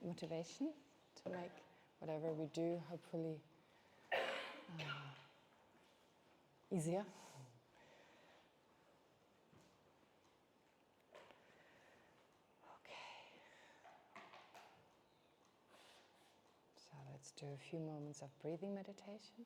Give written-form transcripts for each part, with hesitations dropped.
motivation to make whatever we do hopefully easier. Okay. So let's do a few moments of breathing meditation.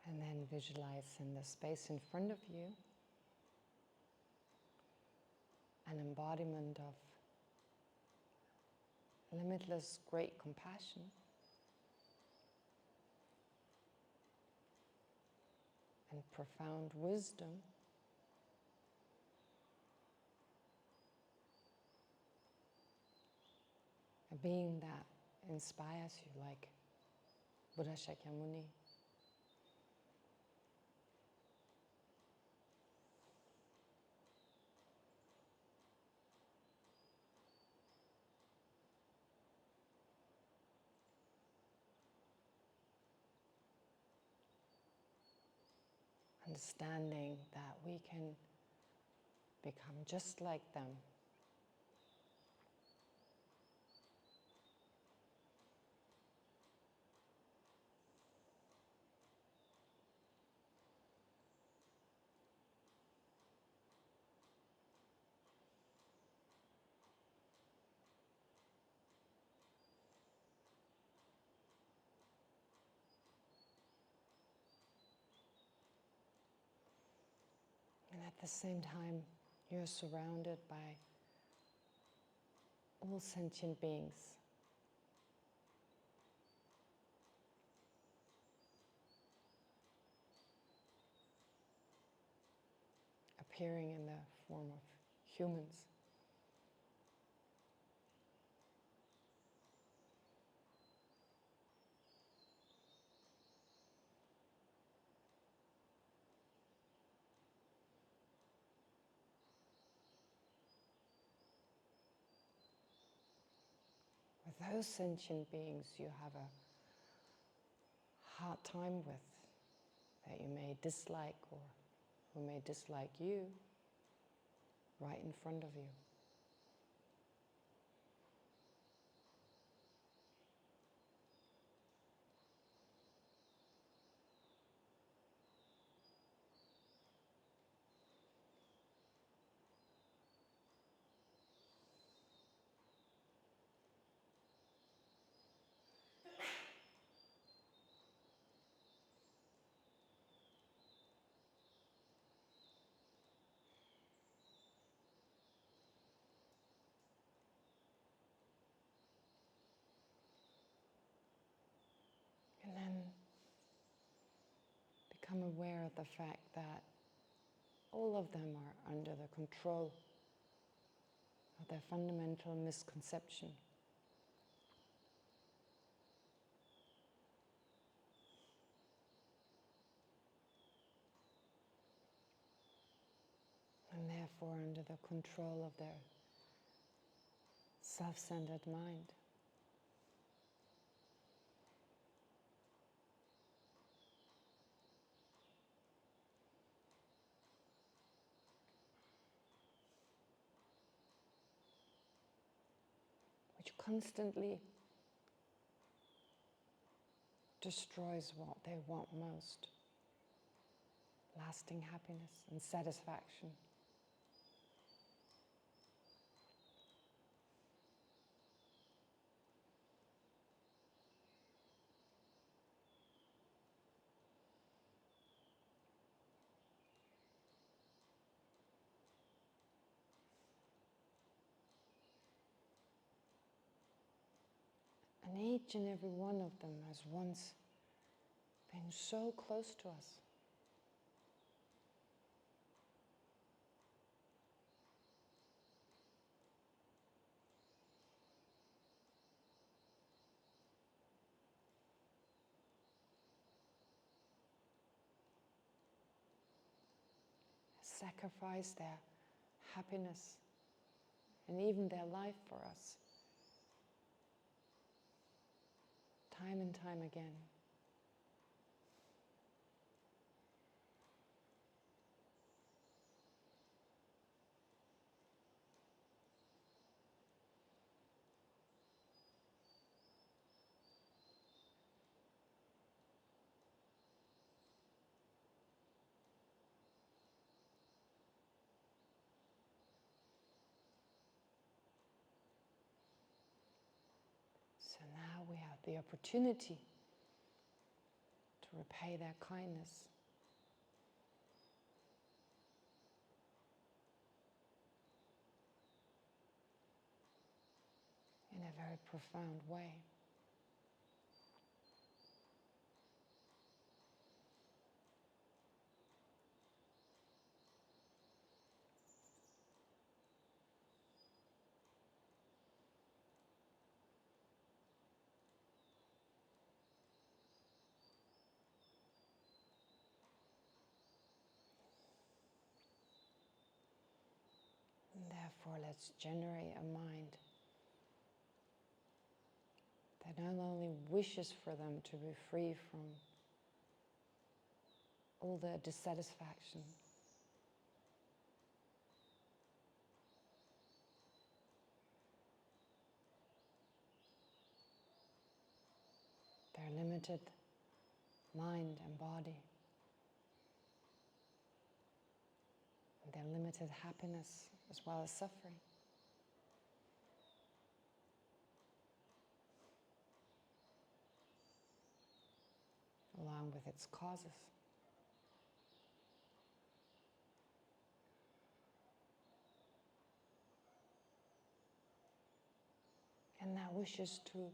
And then visualize in the space in front of you an embodiment of limitless great compassion and profound wisdom. A being that inspires you like Buddha Shakyamuni. Understanding that we can become just like them. And at the same time, you're surrounded by all sentient beings. Appearing in the form of humans. With those sentient beings you have a hard time with, that you may dislike or who may dislike you, right in front of you. And then become aware of the fact that all of them are under the control of their fundamental misconception. And therefore under the control of their self-centered mind. which constantly destroys what they want most, lasting happiness and satisfaction. And each and every one of them has once been so close to us. Sacrificed their happiness and even their life for us, time and time again. So now we have the opportunity to repay their kindness. In a very profound way. And therefore, let's generate a mind that not only wishes for them to be free from all the dissatisfaction, their limited mind and body, and their limited happiness as well as suffering. Along with its causes. And that wishes to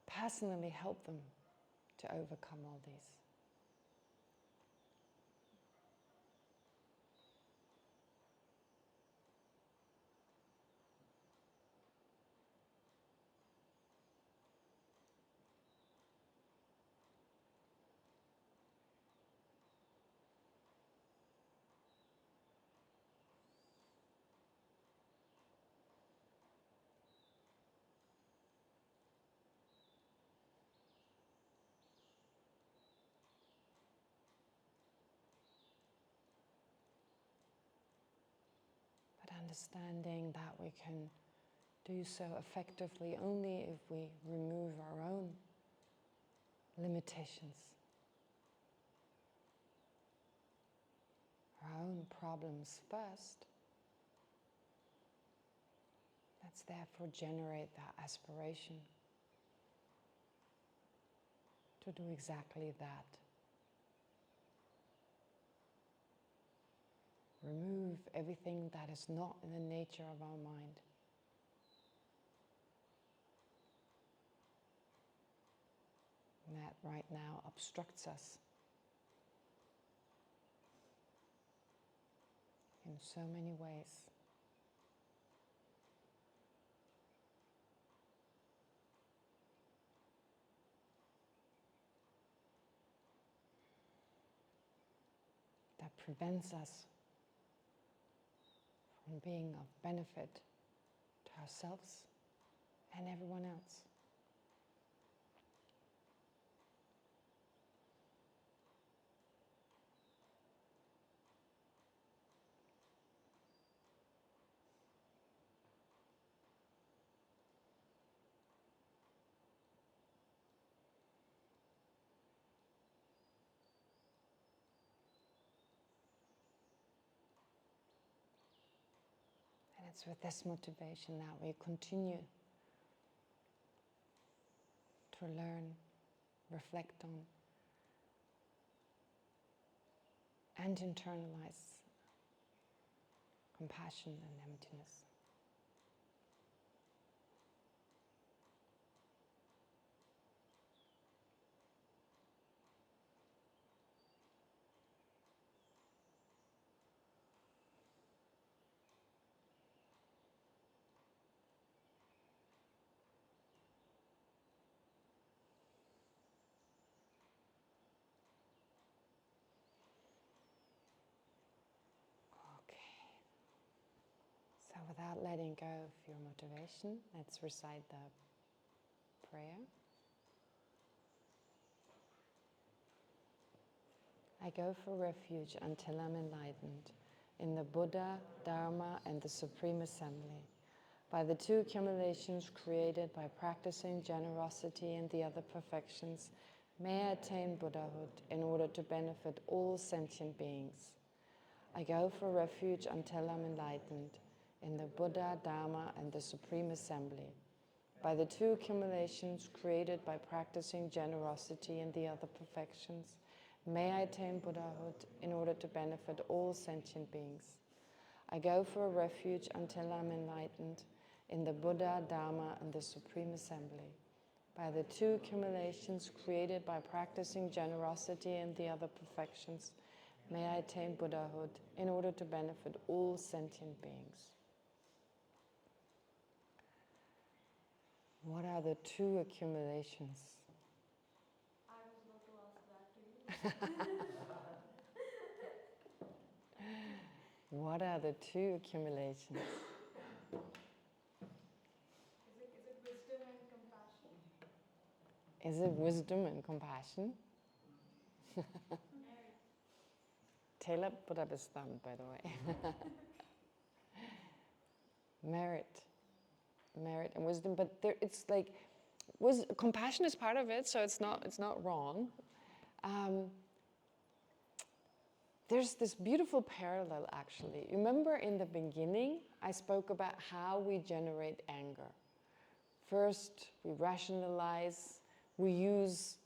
personally help them to overcome all these. But understanding that we can do so effectively only if we remove our own limitations, our own problems first. Let's therefore generate that aspiration to do exactly that. Remove everything that is not in the nature of our mind. And that right now obstructs us in so many ways. That prevents us from being of benefit to ourselves and everyone else. It's with this motivation that we continue to learn, reflect on, and internalize compassion and emptiness. So without letting go of your motivation, let's recite the prayer. I go for refuge until I'm enlightened in the Buddha, Dharma, and the Supreme Assembly, by the two accumulations created by practicing generosity and the other perfections. May I attain Buddhahood in order to benefit all sentient beings. I go for refuge until I'm enlightened in the Buddha, Dharma, and the Supreme Assembly, by the two accumulations created by practicing generosity and the other perfections. May I attain Buddhahood in order to benefit all sentient beings. I go for a refuge until I'm enlightened in the Buddha, Dharma, and the Supreme Assembly, by the two accumulations created by practicing generosity and the other perfections. May I attain Buddhahood in order to benefit all sentient beings. What are the two accumulations? I was about to ask that to you. What are the two accumulations? Is it wisdom and compassion? Is it wisdom and compassion? Tela Buddhabistam, by the way. Merit and wisdom, but there, it's like, compassion is part of it, so it's not wrong. There's this beautiful parallel, actually. You remember in the beginning, I spoke about how we generate anger. First, we rationalize, we use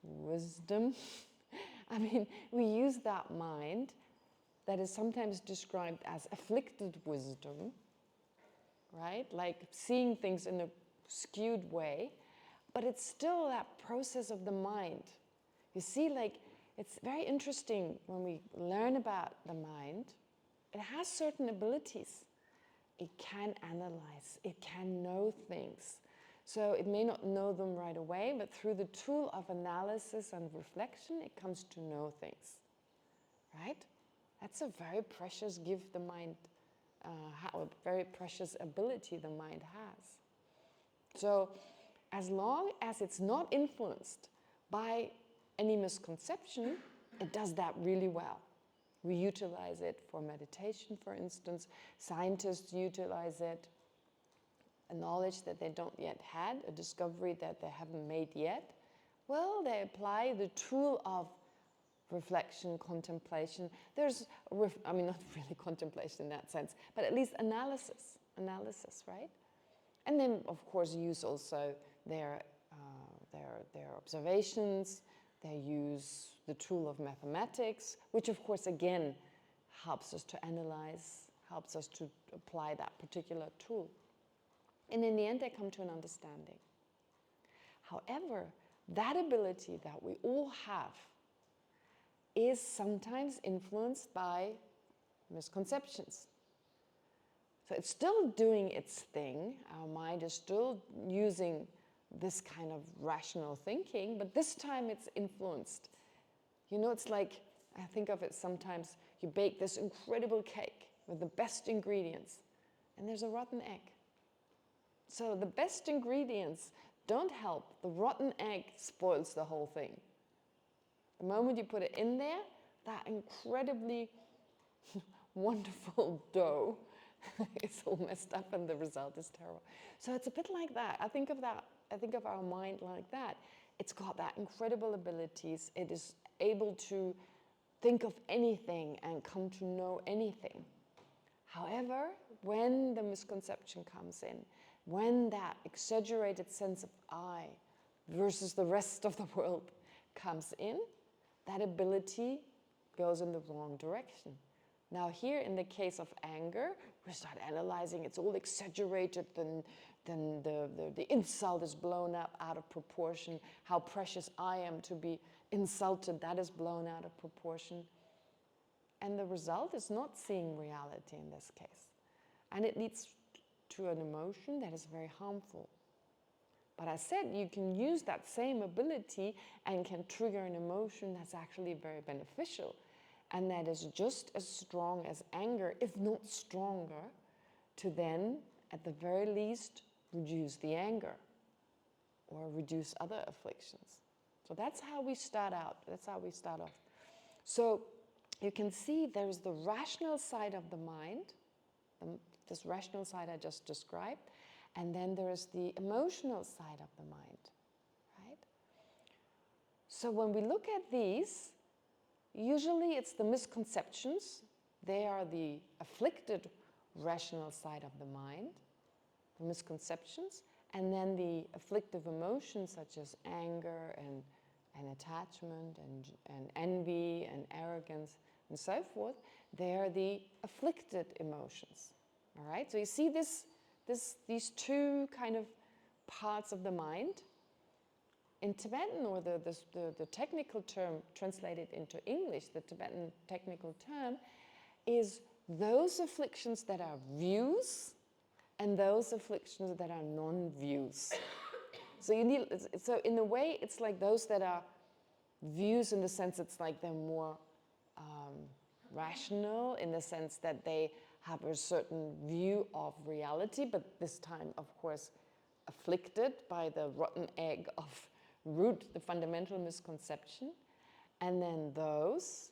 wisdom. I mean, we use that mind that is sometimes described as afflicted wisdom, right? Like seeing things in a skewed way, but it's still that process of the mind. You see, like, it's very interesting when we learn about the mind. It has certain abilities. It can analyze, it can know things. So it may not know them right away, but through the tool of analysis and reflection, it comes to know things, right? That's a very precious gift the mind, a very precious ability the mind has. So as long as it's not influenced by any misconception, it does that really well. We utilize it for meditation, for instance. Scientists utilize it, a knowledge that they don't yet had, a discovery that they haven't made yet. Well, they apply the tool of reflection, contemplation. There's, I mean, not really contemplation in that sense, but at least analysis, right? And then, of course, use also their observations. They use the tool of mathematics, which, of course, again, helps us to analyze, helps us to apply that particular tool. And in the end, they come to an understanding. However, that ability that we all have is sometimes influenced by misconceptions. So it's still doing its thing. Our mind is still using this kind of rational thinking, but this time it's influenced. You know, it's like, I think of it sometimes, you bake this incredible cake with the best ingredients, and there's a rotten egg. So the best ingredients don't help. The rotten egg spoils the whole thing. The moment you put it in there, that incredibly wonderful dough is all messed up and the result is terrible. So it's a bit like that. I think of our mind like that. It's got that incredible abilities. It is able to think of anything and come to know anything. However, However, when the misconception comes in, when that exaggerated sense of I versus the rest of the world comes in, that ability goes in the wrong direction. Now here, in the case of anger, we start analyzing, it's all exaggerated, then the insult is blown up out of proportion. How precious I am to be insulted, that is blown out of proportion. And the result is not seeing reality in this case. And it leads to an emotion that is very harmful. But I said you can use that same ability and can trigger an emotion that's actually very beneficial. And that is just as strong as anger, if not stronger, to then, at the very least, reduce the anger or reduce other afflictions. So that's how we start out. That's how we start off. So you can see there's the rational side of the mind, this rational side I just described, and then there is the emotional side of the mind, right? So when we look at these, usually it's the misconceptions. They are the afflicted rational side of the mind, the misconceptions, and then the afflictive emotions such as anger and attachment and envy and arrogance and so forth. They are the afflicted emotions. All right, so you see these two kind of parts of the mind. In Tibetan, or the technical term translated into English, the Tibetan technical term is those afflictions that are views and those afflictions that are non-views. So so in a way, it's like those that are views in the sense it's like they're more rational, in the sense that they have a certain view of reality, but this time, of course, afflicted by the rotten egg of root, the fundamental misconception. And then those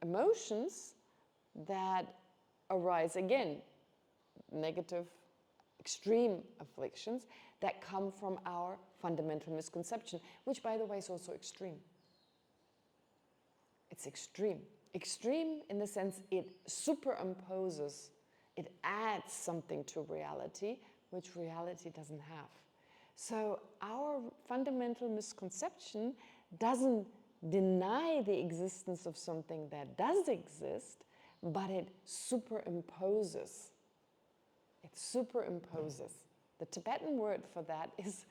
emotions that arise, again, negative, extreme afflictions that come from our fundamental misconception, which, by the way, is also extreme. It's extreme. Extreme in the sense it superimposes, it adds something to reality, which reality doesn't have. So our fundamental misconception doesn't deny the existence of something that does exist, but it superimposes. It superimposes. The Tibetan word for that is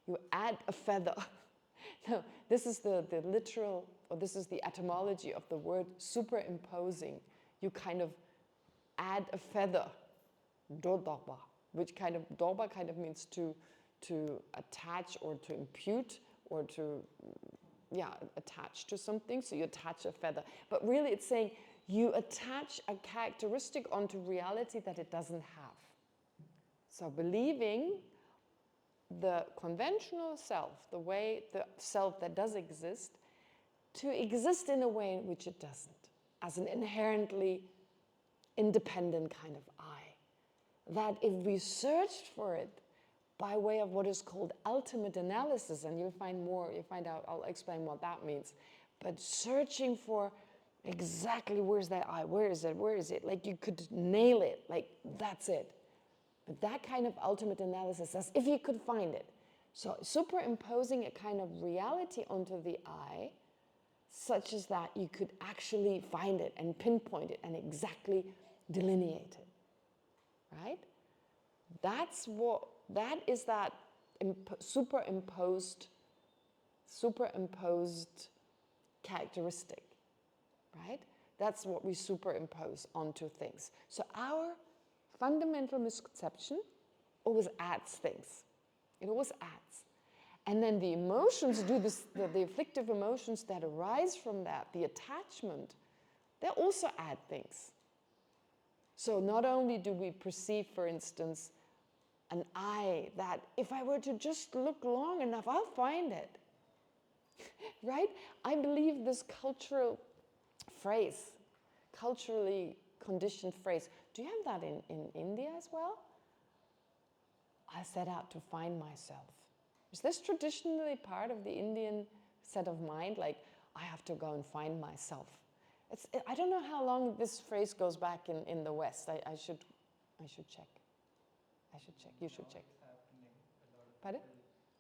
you add a feather. No, this is the literal, or this is the etymology of the word superimposing. You kind of add a feather, dodaba, which kind of, doba kind of means to attach or to impute or to, attach to something. So you attach a feather. But really it's saying you attach a characteristic onto reality that it doesn't have. So believing the conventional self, the self that does exist, to exist in a way in which it doesn't, as an inherently independent kind of I. That if we searched for it by way of what is called ultimate analysis, and you'll find out, I'll explain what that means, but searching for exactly where's that I, where is it, like you could nail it, like that's it. But that kind of ultimate analysis, as if you could find it. So superimposing a kind of reality onto the I, such as that you could actually find it and pinpoint it and exactly delineate it, right? That is that superimposed characteristic, right? That's what we superimpose onto things. So our fundamental misconception always adds things. It always adds. And then the emotions do this, the afflictive emotions that arise from that, the attachment, they also add things. So not only do we perceive, for instance, an I that if I were to just look long enough, I'll find it. Right? I believe this cultural phrase, culturally conditioned phrase. Do you have that in India as well? I set out to find myself. Is this traditionally part of the Indian set of mind? Like, I have to go and find myself. I don't know how long this phrase goes back in the West. I should check. I should check. You should check. It's happening. A lot of Pardon? people-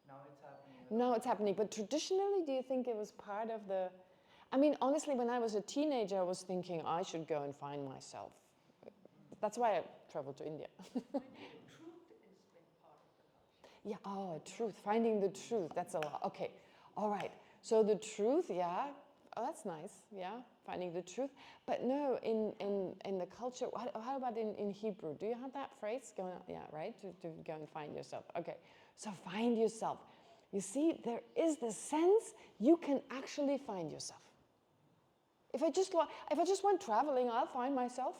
Now it's happening. Now it's happening. But traditionally, do you think it was part of the... I mean, honestly, when I was a teenager, I was thinking I should go and find myself. That's why I traveled to India. Truth has been part of the culture. Yeah, oh, truth. Finding the truth. That's a lot. Okay. All right. So the truth, yeah. Oh, that's nice. Yeah. Finding the truth. But no, in the culture, how about in Hebrew? Do you have that phrase going on? Yeah, right? To go and find yourself. Okay. So find yourself. You see, there is the sense you can actually find yourself. If I just went traveling, I'll find myself.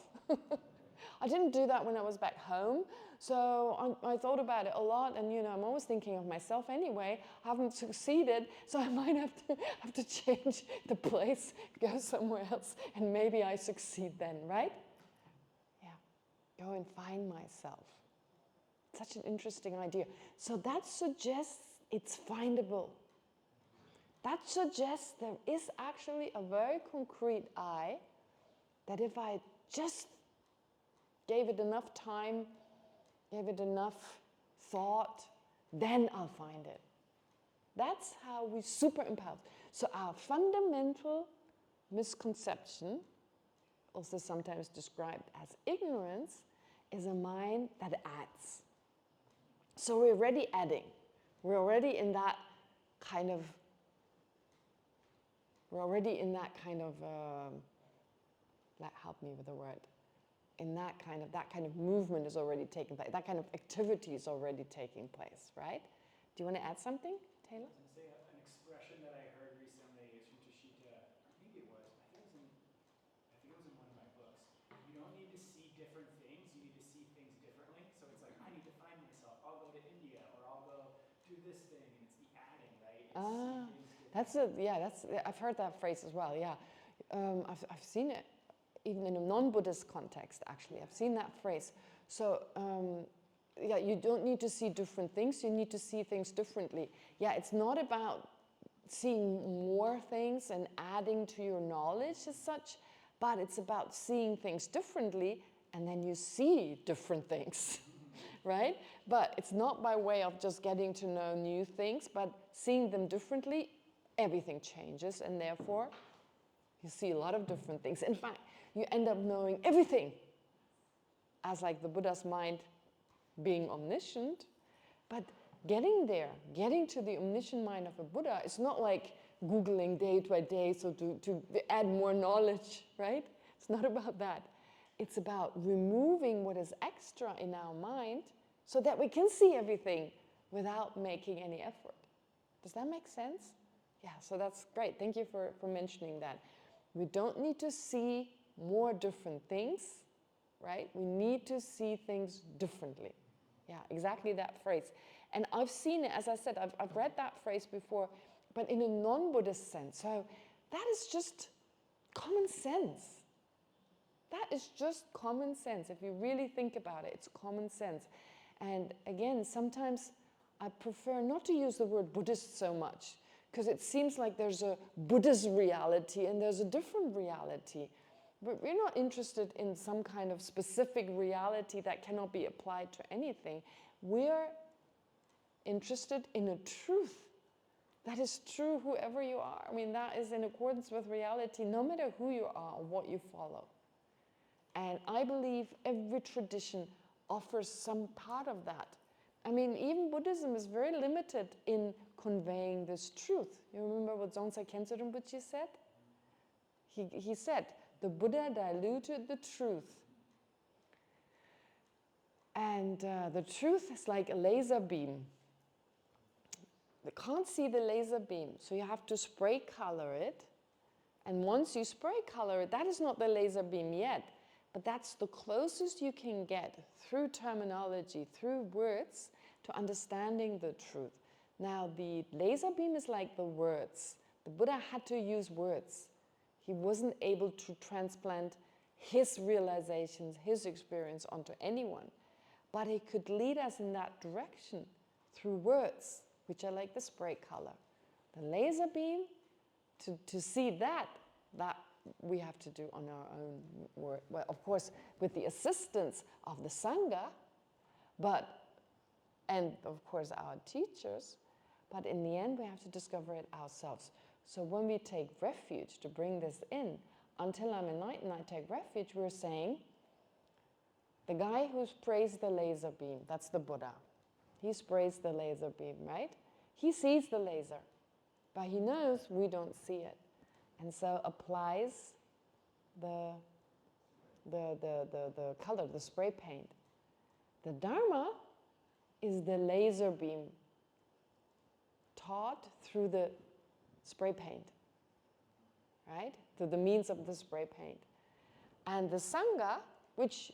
I didn't do that when I was back home, so I thought about it a lot, and I'm always thinking of myself anyway. I haven't succeeded, so I might have to change the place, go somewhere else, and maybe I succeed then, right? Yeah, go and find myself. Such an interesting idea. So that suggests it's findable. That suggests there is actually a very concrete I, that if I just gave it enough time, gave it enough thought, then I'll find it. That's how we superimpose. So our fundamental misconception, also sometimes described as ignorance, is a mind that adds. So we're already adding. We're already in that kind of, help me with the word. That kind of movement is already taking place. That kind of activity is already taking place, right? Do you want to add something, Taylor? I was going to say an expression that I heard recently is from Tashita. Maybe it was. I think it was in one of my books. You don't need to see different things. You need to see things differently. So it's like, I need to find myself. I'll go to India, or I'll go do this thing, and it's the adding, right? I've heard that phrase as well. Yeah, I've seen it. Even in a non-Buddhist context, actually. I've seen that phrase. So, you don't need to see different things, you need to see things differently. Yeah, it's not about seeing more things and adding to your knowledge as such, but it's about seeing things differently, and then you see different things, right? But it's not by way of just getting to know new things, but seeing them differently, everything changes, and therefore, you see a lot of different things. In fact, you end up knowing everything, as like the Buddha's mind being omniscient. But getting there, getting to the omniscient mind of a Buddha, is not like Googling day by day, so to add more knowledge, right? It's not about that. It's about removing what is extra in our mind so that we can see everything without making any effort. Does that make sense? Yeah, so that's great. Thank you for mentioning that. We don't need to see more different things, right? We need to see things differently. Yeah, exactly that phrase. And I've seen it, as I said, I've read that phrase before, but in a non-Buddhist sense. So that is just common sense. That is just common sense. If you really think about it, it's common sense. And again, sometimes I prefer not to use the word Buddhist so much, because it seems like there's a Buddhist reality and there's a different reality. But we're not interested in some kind of specific reality that cannot be applied to anything. We're interested in a truth that is true whoever you are. I mean, that is in accordance with reality, no matter who you are or what you follow. And I believe every tradition offers some part of that. I mean, even Buddhism is very limited in conveying this truth. You remember what Dzongtse Khyentse Rinpoche said? He said, the Buddha diluted the truth. And the truth is like a laser beam. You can't see the laser beam, so you have to spray color it. And once you spray color it, that is not the laser beam yet, but that's the closest you can get through terminology, through words, to understanding the truth. Now, the laser beam is like the words. The Buddha had to use words. He wasn't able to transplant his realizations, his experience onto anyone. But he could lead us in that direction through words, which are like the spray color. The laser beam, to see that we have to do on our own work. Well, of course, with the assistance of the Sangha, and of course our teachers, but in the end we have to discover it ourselves. So when we take refuge, to bring this in, until I'm enlightened, I take refuge, we're saying, the guy who sprays the laser beam, that's the Buddha. He sprays the laser beam, right? He sees the laser, but he knows we don't see it. And so applies the color, the spray paint. The Dharma is the laser beam taught through the spray paint, right? Through the means of the spray paint. And the Sangha, which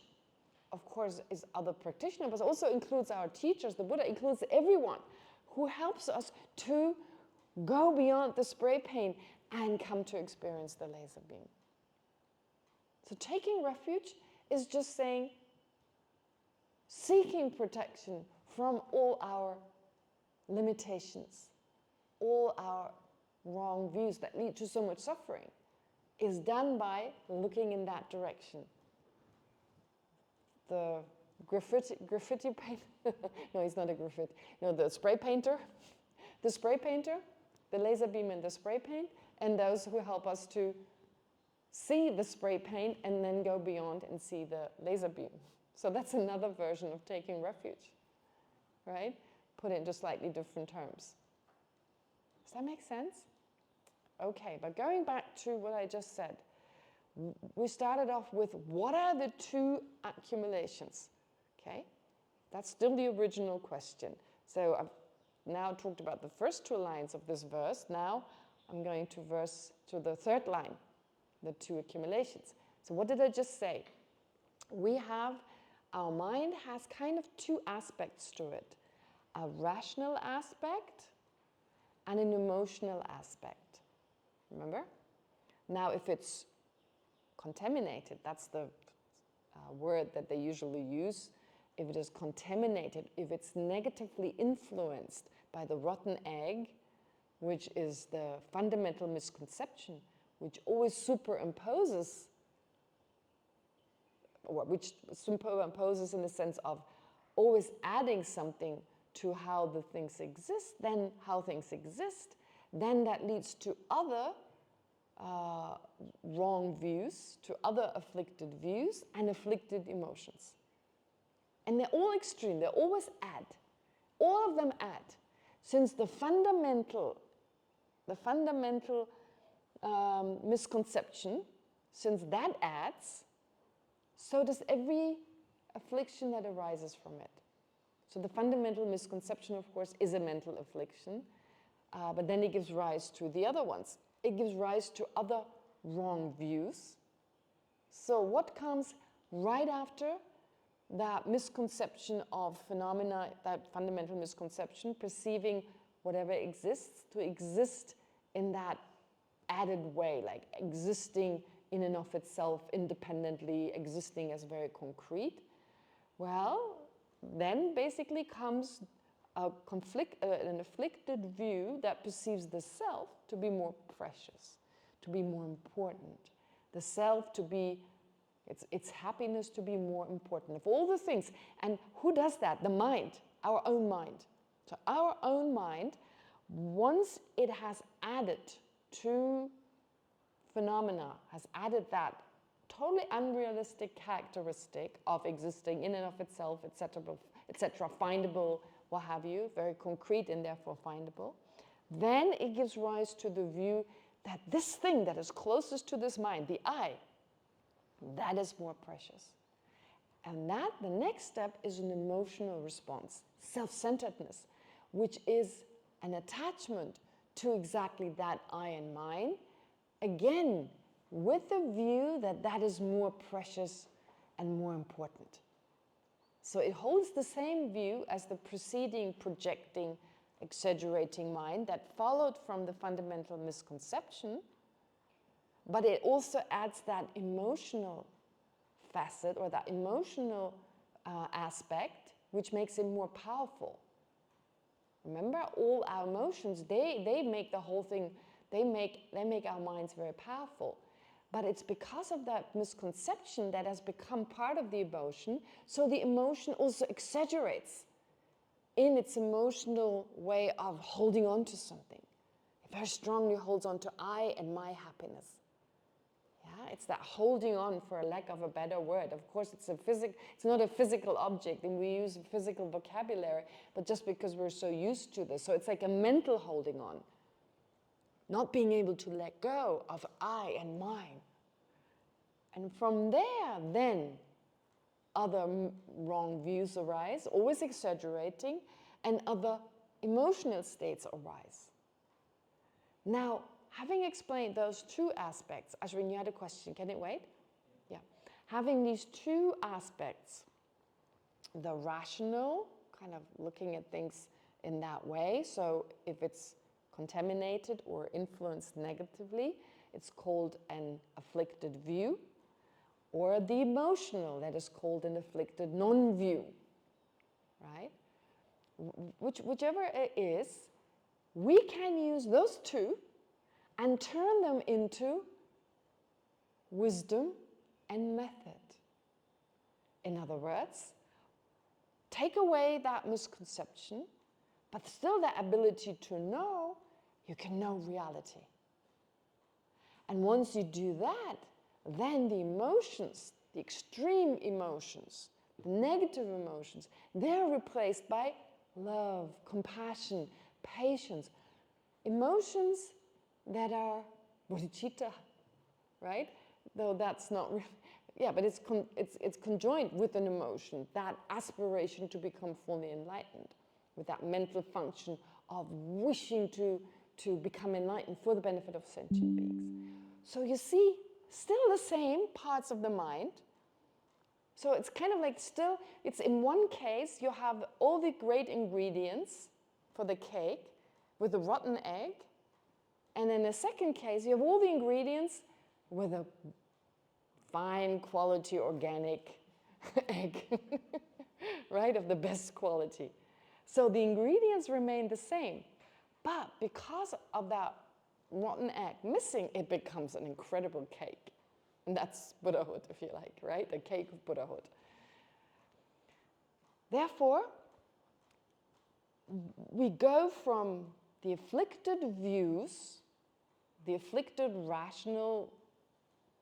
of course is other practitioners, but also includes our teachers, the Buddha includes everyone who helps us to go beyond the spray paint and come to experience the laser beam. So taking refuge is just saying, seeking protection from all our limitations, all our wrong views that lead to so much suffering, is done by looking in that direction. The graffiti painter, no, he's not a graffiti, no, the spray painter, the laser beam and the spray paint, and those who help us to see the spray paint and then go beyond and see the laser beam. So that's another version of taking refuge, right? Put it into slightly different terms. Does that make sense? Okay, but going back to what I just said, we started off with what are the two accumulations? Okay, that's still the original question. So I've now talked about the first two lines of this verse. Now I'm going to the third line, the two accumulations. So what did I just say? Our mind has kind of two aspects to it, a rational aspect and an emotional aspect. Remember? Now if it's contaminated, that's the word that they usually use. If it is contaminated, if it's negatively influenced by the rotten egg, which is the fundamental misconception, which always superimposes, which superimposes in the sense of always adding something to how the things exist, then that leads to other wrong views, to other afflicted views and afflicted emotions. And they're all extreme, they always add. All of them add. Since the fundamental misconception, since that adds, so does every affliction that arises from it. So the fundamental misconception, of course, is a mental affliction, but then it gives rise to the other ones. It gives rise to other wrong views. So what comes right after that misconception of phenomena, that fundamental misconception, perceiving whatever exists to exist in that added way, like existing in and of itself independently, existing as very concrete? Well, then basically comes an afflicted view that perceives the self to be more precious, to be more important, the self to be, its happiness to be more important of all the things. And who does that? The mind, our own mind. So our own mind, once it has added to phenomena, has added that totally unrealistic characteristic of existing in and of itself, etc., findable, what have you, very concrete and therefore findable, then it gives rise to the view that this thing that is closest to this mind, the I, that is more precious. And that, the next step, is an emotional response, self-centeredness, which is an attachment to exactly that I and mine, again, with the view that that is more precious and more important. So it holds the same view as the preceding projecting, exaggerating mind that followed from the fundamental misconception, but it also adds that emotional facet or that emotional aspect, which makes it more powerful. Remember, all our emotions, they make the whole thing, they make our minds very powerful. But it's because of that misconception that has become part of the emotion, so the emotion also exaggerates in its emotional way of holding on to something. It very strongly holds on to I and my happiness. Yeah, it's that holding on, for a lack of a better word. Of course, it's not a physical object, and we use a physical vocabulary, but just because we're so used to this. So it's like a mental holding on. Not being able to let go of I and mine. And from there, then, other wrong views arise, always exaggerating, and other emotional states arise. Now, having explained those two aspects, Ashwin, you had a question, can it wait? Yeah. Having these two aspects, the rational, kind of looking at things in that way, so if it's contaminated or influenced negatively, it's called an afflicted view, or the emotional, that is called an afflicted non-view, right? Whichever it is, we can use those two and turn them into wisdom and method. In other words, take away that misconception, but still that ability to know, you can know reality. And once you do that, then the emotions, the extreme emotions, the negative emotions, they're replaced by love, compassion, patience. Emotions that are bodhicitta, right? Though that's not really, yeah, but it's conjoined with an emotion, that aspiration to become fully enlightened, with that mental function of wishing to become enlightened for the benefit of sentient beings. So you see, still the same parts of the mind. So it's kind of like still, it's in one case, you have all the great ingredients for the cake with a rotten egg. And in the second case, you have all the ingredients with a fine quality organic egg, right, of the best quality. So the ingredients remain the same. But because of that rotten egg missing, it becomes an incredible cake. And that's Buddhahood, if you like, right? A cake of Buddhahood. Therefore, we go from the afflicted views, the afflicted rational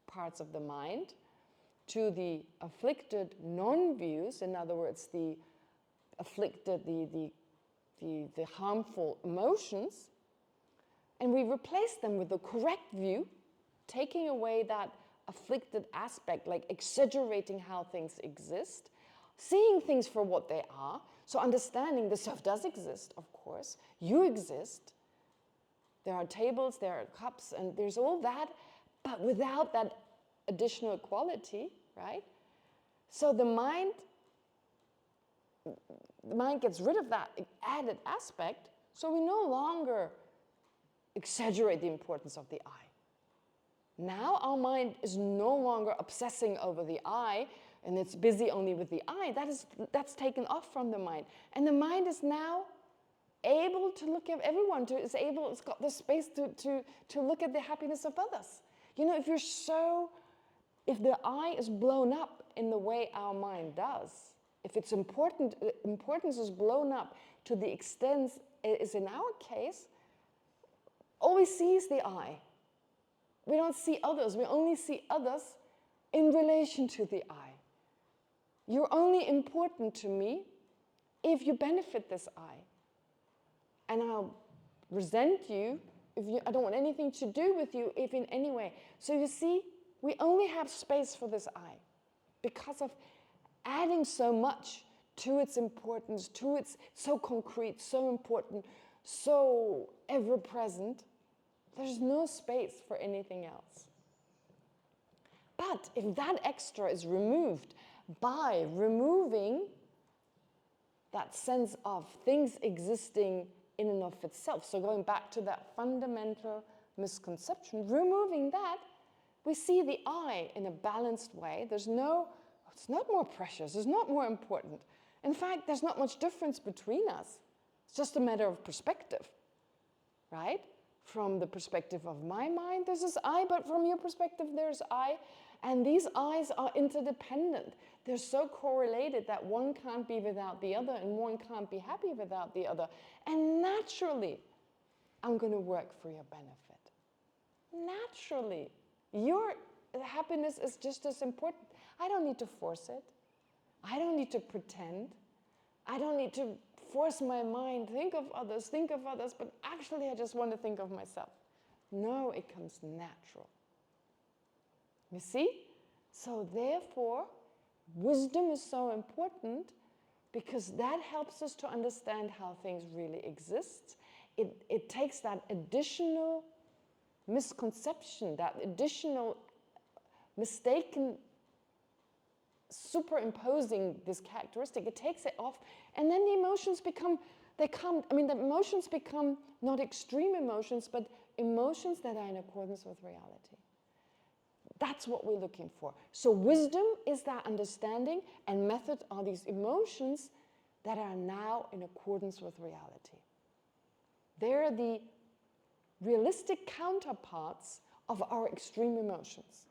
parts of the mind, to the afflicted non-views, in other words, the afflicted, the harmful emotions, and we replace them with the correct view, taking away that afflicted aspect, like exaggerating how things exist, seeing things for what they are, so understanding the self does exist, of course, you exist, there are tables, there are cups, and there's all that, but without that additional quality, right? So the mind gets rid of that added aspect, so we no longer exaggerate the importance of the I. Now our mind is no longer obsessing over the I, and it's busy only with the I. That's taken off from the mind. And the mind is now able to look at everyone, it's got the space to look at the happiness of others. You know, if the I is blown up in the way our mind does, if its importance is blown up to the extent it is in our case, all we see is the I. We don't see others. We only see others in relation to the I. You're only important to me if you benefit this I. And I'll resent you if I don't want anything to do with you if in any way. So you see, we only have space for this I because of adding so much to its importance, to its so concrete, so important, so ever-present. There's no space for anything else. But if that extra is removed by removing that sense of things existing in and of itself, so going back to that fundamental misconception, removing that, we see the I in a balanced way. It's not more precious, it's not more important. In fact, there's not much difference between us. It's just a matter of perspective, right? from the perspective of my mind, this is I, but from your perspective, there's I. And these I's are interdependent. They're so correlated that one can't be without the other and one can't be happy without the other. And naturally, I'm going to work for your benefit. Naturally. Your happiness is just as important. I don't need to force it. I don't need to pretend. I don't need to force my mind, think of others, but actually I just want to think of myself. No, it comes natural. You see? So therefore, wisdom is so important because that helps us to understand how things really exist. It takes that additional misconception, that additional mistaken superimposing this characteristic, it takes it off, and then the emotions become not extreme emotions, but emotions that are in accordance with reality. That's what we're looking for. So wisdom is that understanding, and method are these emotions that are now in accordance with reality. They're the realistic counterparts of our extreme emotions.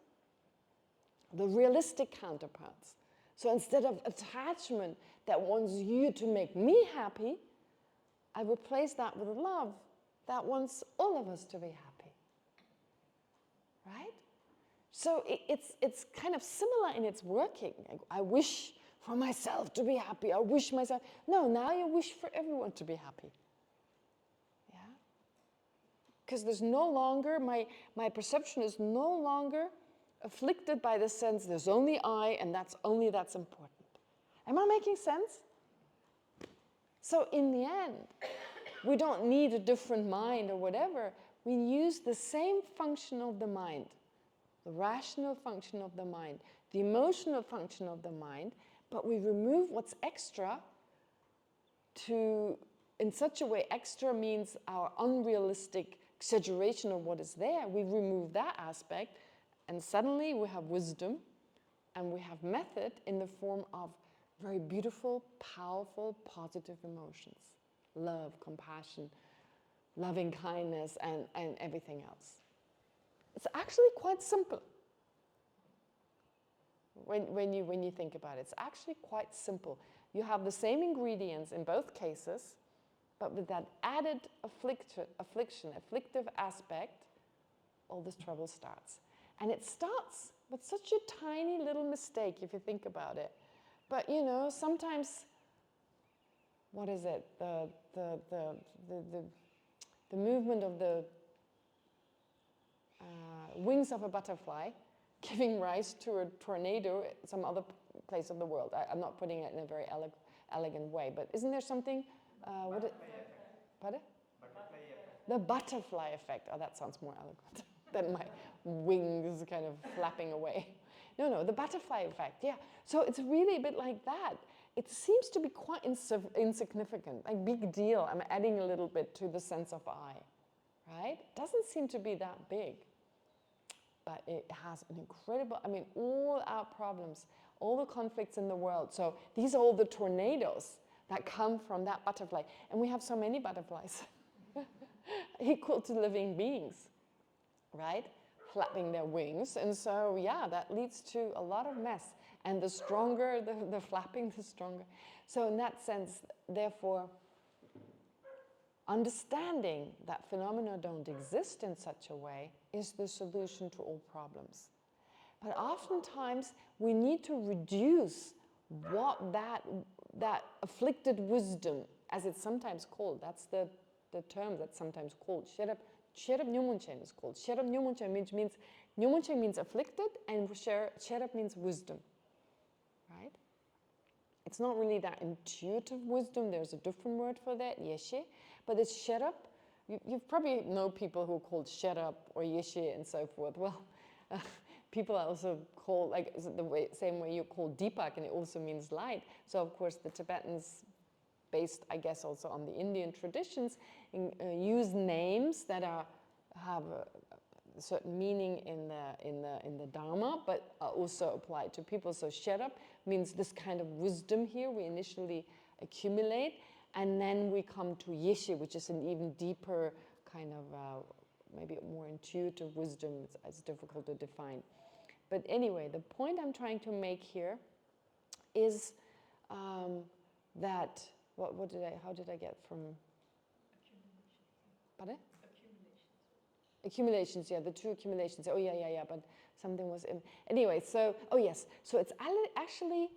The realistic counterparts. So instead of attachment that wants you to make me happy, I replace that with love that wants all of us to be happy. Right? So it's kind of similar in its working. I wish for myself to be happy. I wish myself... No, now you wish for everyone to be happy. Yeah? Because there's no longer... My perception is no longer afflicted by the sense there's only I and that's important. Am I making sense? So in the end, we don't need a different mind or whatever. We use the same function of the mind, the rational function of the mind, the emotional function of the mind, but we remove what's extra in such a way, extra means our unrealistic exaggeration of what is there. We remove that aspect, and suddenly we have wisdom and we have method in the form of very beautiful, powerful, positive emotions. Love, compassion, loving kindness, and everything else. It's actually quite simple. When you think about it, it's actually quite simple. You have the same ingredients in both cases, but with that added afflictive aspect, all this trouble starts. And it starts with such a tiny little mistake, if you think about it. But sometimes, what is it? The movement of the wings of a butterfly giving rise to a tornado at some other place of the world. I'm not putting it in a very elegant way, but isn't there something? Pardon? Butterfly effect. The butterfly effect. Oh, that sounds more eloquent than my wings kind of flapping away. No, the butterfly effect, yeah. So it's really a bit like that. It seems to be quite insignificant, like big deal. I'm adding a little bit to the sense of I, right? It doesn't seem to be that big, but it has an incredible, all our problems, all the conflicts in the world. So these are all the tornadoes that come from that butterfly. And we have so many butterflies, equal to living beings, right? Flapping their wings. And so, yeah, that leads to a lot of mess. And the stronger the flapping, the stronger. So in that sense, therefore, understanding that phenomena don't exist in such a way is the solution to all problems. But oftentimes, we need to reduce what that afflicted wisdom, as it's sometimes called, that's the term that's sometimes called, Sherab Nyumunchen is called. Sherab Nyumunchen means afflicted, and Sherab means wisdom, right? It's not really that intuitive wisdom. There's a different word for that, Yeshe, but it's Sherab. You probably know people who are called Sherab or Yeshe and so forth. Well, people are also called, like same way you call Deepak, and it also means light. So of course the Tibetans, based I guess also on the Indian traditions, use names that have a certain meaning in the Dharma, but are also applied to people. So Sherab means this kind of wisdom here we initially accumulate, and then we come to Yeshe, which is an even deeper kind of maybe more intuitive wisdom. It's difficult to define. But anyway, the point I'm trying to make here is that, how did I get from? Pardon? Accumulations, yeah, the two accumulations. Oh, yeah, but something was in. Anyway, so, oh yes, so it's actually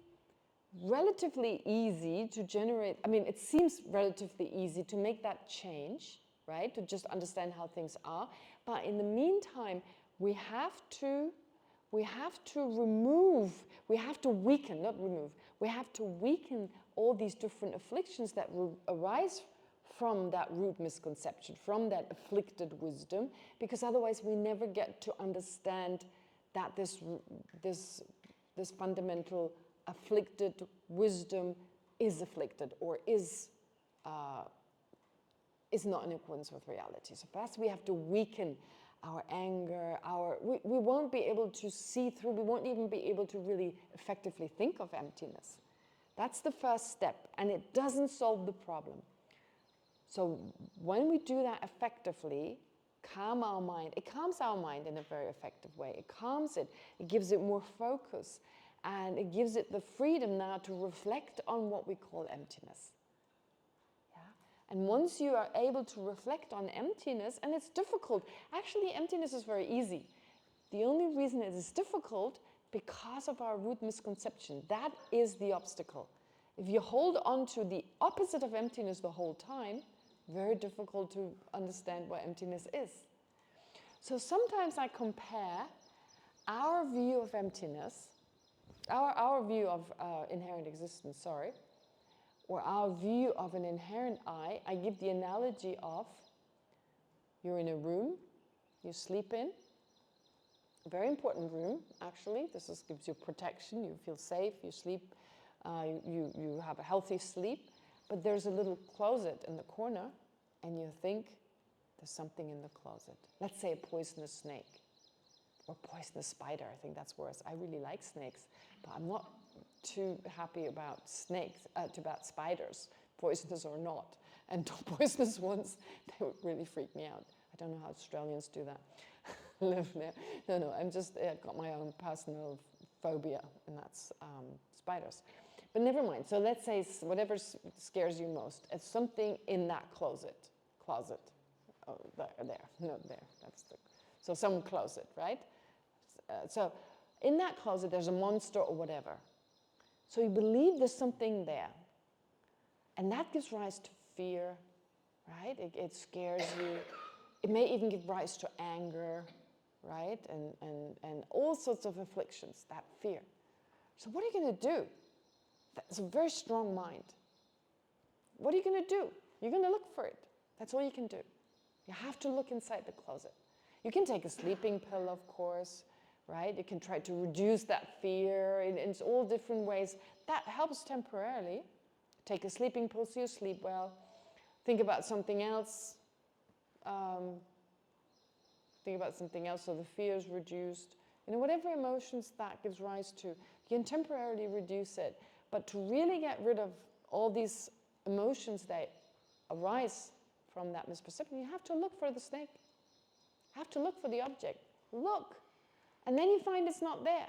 relatively easy to generate, I mean, it seems relatively easy to make that change, right? To just understand how things are. But in the meantime, we have to remove, we have to weaken, not remove, we have to weaken all these different afflictions that arise from that root misconception, from that afflicted wisdom, because otherwise we never get to understand that this fundamental afflicted wisdom is afflicted or is not in accordance with reality. So first we have to weaken our anger, we won't be able to see through, we won't even be able to really effectively think of emptiness. That's the first step, and it doesn't solve the problem. So when we do that effectively, calm our mind, it calms our mind in a very effective way. It calms it, it gives it more focus, and it gives it the freedom now to reflect on what we call emptiness. Yeah? And once you are able to reflect on emptiness, and it's difficult, actually emptiness is very easy. The only reason it is difficult because of our root misconception. That is the obstacle. If you hold on to the opposite of emptiness the whole time, very difficult to understand what emptiness is. So sometimes I compare our view of emptiness, our view of inherent existence, or our view of an inherent I give the analogy of you're in a room, you sleep in, a very important room, actually. This gives you protection, you feel safe, you sleep, you have a healthy sleep. But there's a little closet in the corner, and you think there's something in the closet. Let's say a poisonous snake or poisonous spider. I think that's worse. I really like snakes, but I'm not too happy about snakes, about spiders, poisonous or not. And poisonous ones, they would really freak me out. I don't know how Australians do that. Live there. No, I'm just got my own personal phobia, and that's spiders. But never mind. So let's say whatever scares you most, it's something in that closet. Oh, there. No, there. So some closet, right? So in that closet, there's a monster or whatever. So you believe there's something there. And that gives rise to fear, right? It scares you. It may even give rise to anger, right? And all sorts of afflictions, that fear. So what are you going to do? That's a very strong mind. What are you going to do? You're going to look for it. That's all you can do. You have to look inside the closet. You can take a sleeping pill, of course, right? You can try to reduce that fear in all different ways. That helps temporarily. Take a sleeping pill so you sleep well. Think about something else. Think about something else so the fear is reduced. Whatever emotions that gives rise to, you can temporarily reduce it. But to really get rid of all these emotions that arise from that misperception, you have to look for the snake. You have to look for the object. Look. And then you find it's not there.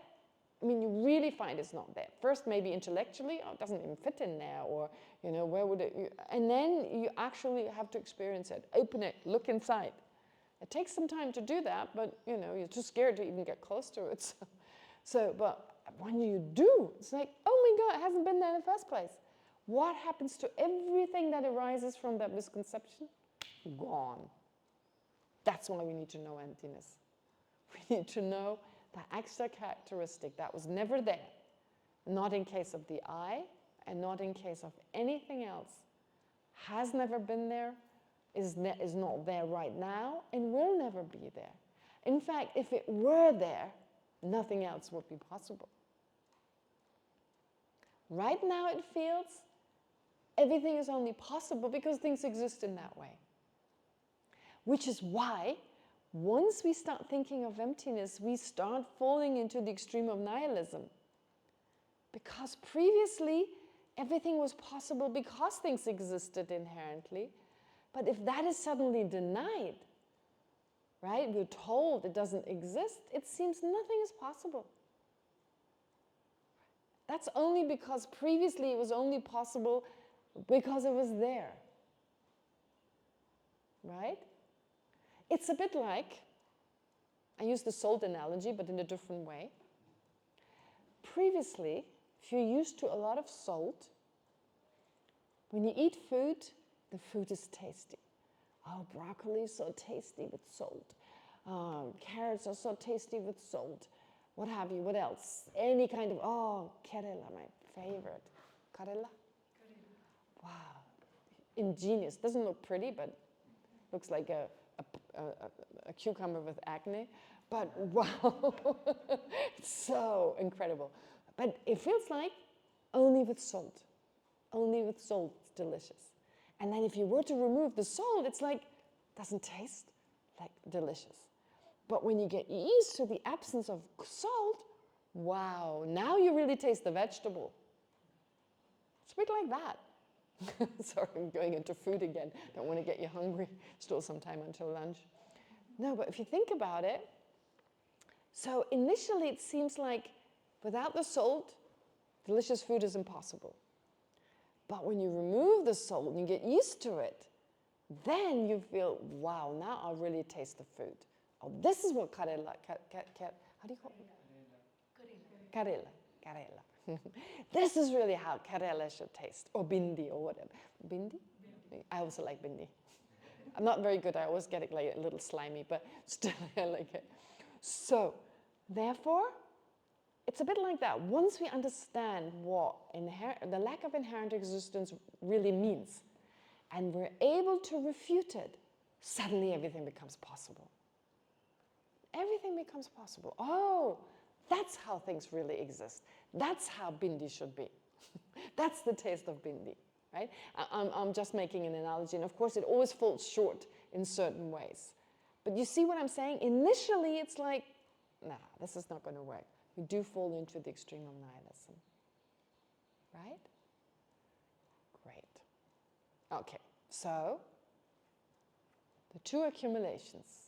You really find it's not there. First, maybe intellectually, it doesn't even fit in there, or, where would it... And then you actually have to experience it. Open it. Look inside. It takes some time to do that, but, you're too scared to even get close to it. But when you do, it's like, oh my God, it hasn't been there in the first place. What happens to everything that arises from that misconception? Gone. That's why we need to know emptiness. We need to know that extra characteristic that was never there, not in case of the I, and not in case of anything else, has never been there, is not there right now, and will never be there. In fact, if it were there, nothing else would be possible. Right now it feels everything is only possible because things exist in that way. Which is why, once we start thinking of emptiness, we start falling into the extreme of nihilism. Because previously, everything was possible because things existed inherently. But if that is suddenly denied, right? We're told it doesn't exist. It seems nothing is possible. That's only because previously it was only possible because it was there, right? It's a bit like, I use the salt analogy, but in a different way. Previously, if you're used to a lot of salt, when you eat food, the food is tasty. Oh, broccoli is so tasty with salt. Carrots are so tasty with salt. What have you? What else? Any kind of, karela, my favorite. Karela? Wow. Ingenious. Doesn't look pretty, but looks like a cucumber with acne. But wow, it's so incredible. But it feels like only with salt. Only with salt, it's delicious. And then if you were to remove the salt, it's like, doesn't taste like delicious. But when you get used to the absence of salt, wow, now you really taste the vegetable. It's a bit like that. Sorry, I'm going into food again. Don't want to get you hungry. Still some time until lunch. No, but if you think about it, so initially it seems like without the salt, delicious food is impossible. But when you remove the salt and you get used to it, then you feel, wow, now I really taste the food. Oh, this is what karela, how do you call it? Karela. This is really how karela should taste, or bindi, or whatever. Bindi? I also like bindi. I'm not very good, I always get it like a little slimy, but still I like it. So, therefore, it's a bit like that. Once we understand what the lack of inherent existence really means, and we're able to refute it, suddenly everything becomes possible. Everything becomes possible. Oh, that's how things really exist. That's how bindi should be. That's the taste of bindi, right? I'm just making an analogy, and of course it always falls short in certain ways. But you see what I'm saying? Initially it's like, nah, this is not going to work. We do fall into the extreme of nihilism, right? Great. Okay, so the two accumulations.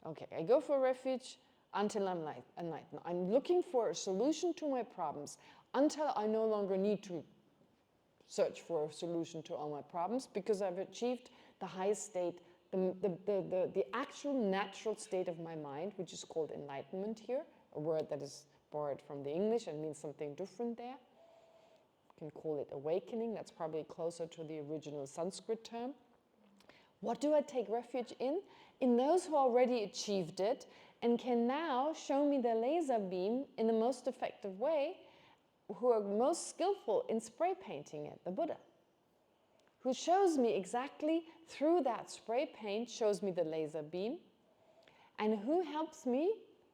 Okay, I go for refuge until I'm enlightened. I'm looking for a solution to my problems until I no longer need to search for a solution to all my problems because I've achieved the highest state, the actual natural state of my mind, which is called enlightenment here, a word that is borrowed from the English and means something different there. You can call it awakening. That's probably closer to the original Sanskrit term. What do I take refuge in? In those who already achieved it and can now show me the laser beam in the most effective way, who are most skillful in spray painting it, the Buddha, who shows me exactly through that spray paint, shows me the laser beam, and who helps me,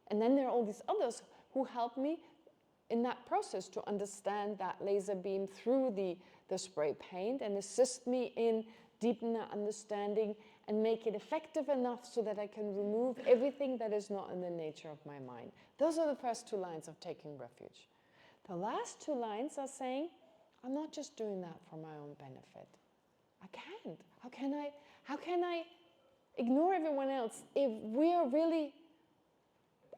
and then there are all these others who help me in that process to understand that laser beam through the spray paint and assist me in deepen that understanding and make it effective enough so that I can remove everything that is not in the nature of my mind. Those are the first two lines of taking refuge. The last two lines are saying, I'm not just doing that for my own benefit. I can't. How can I ignore everyone else if we are really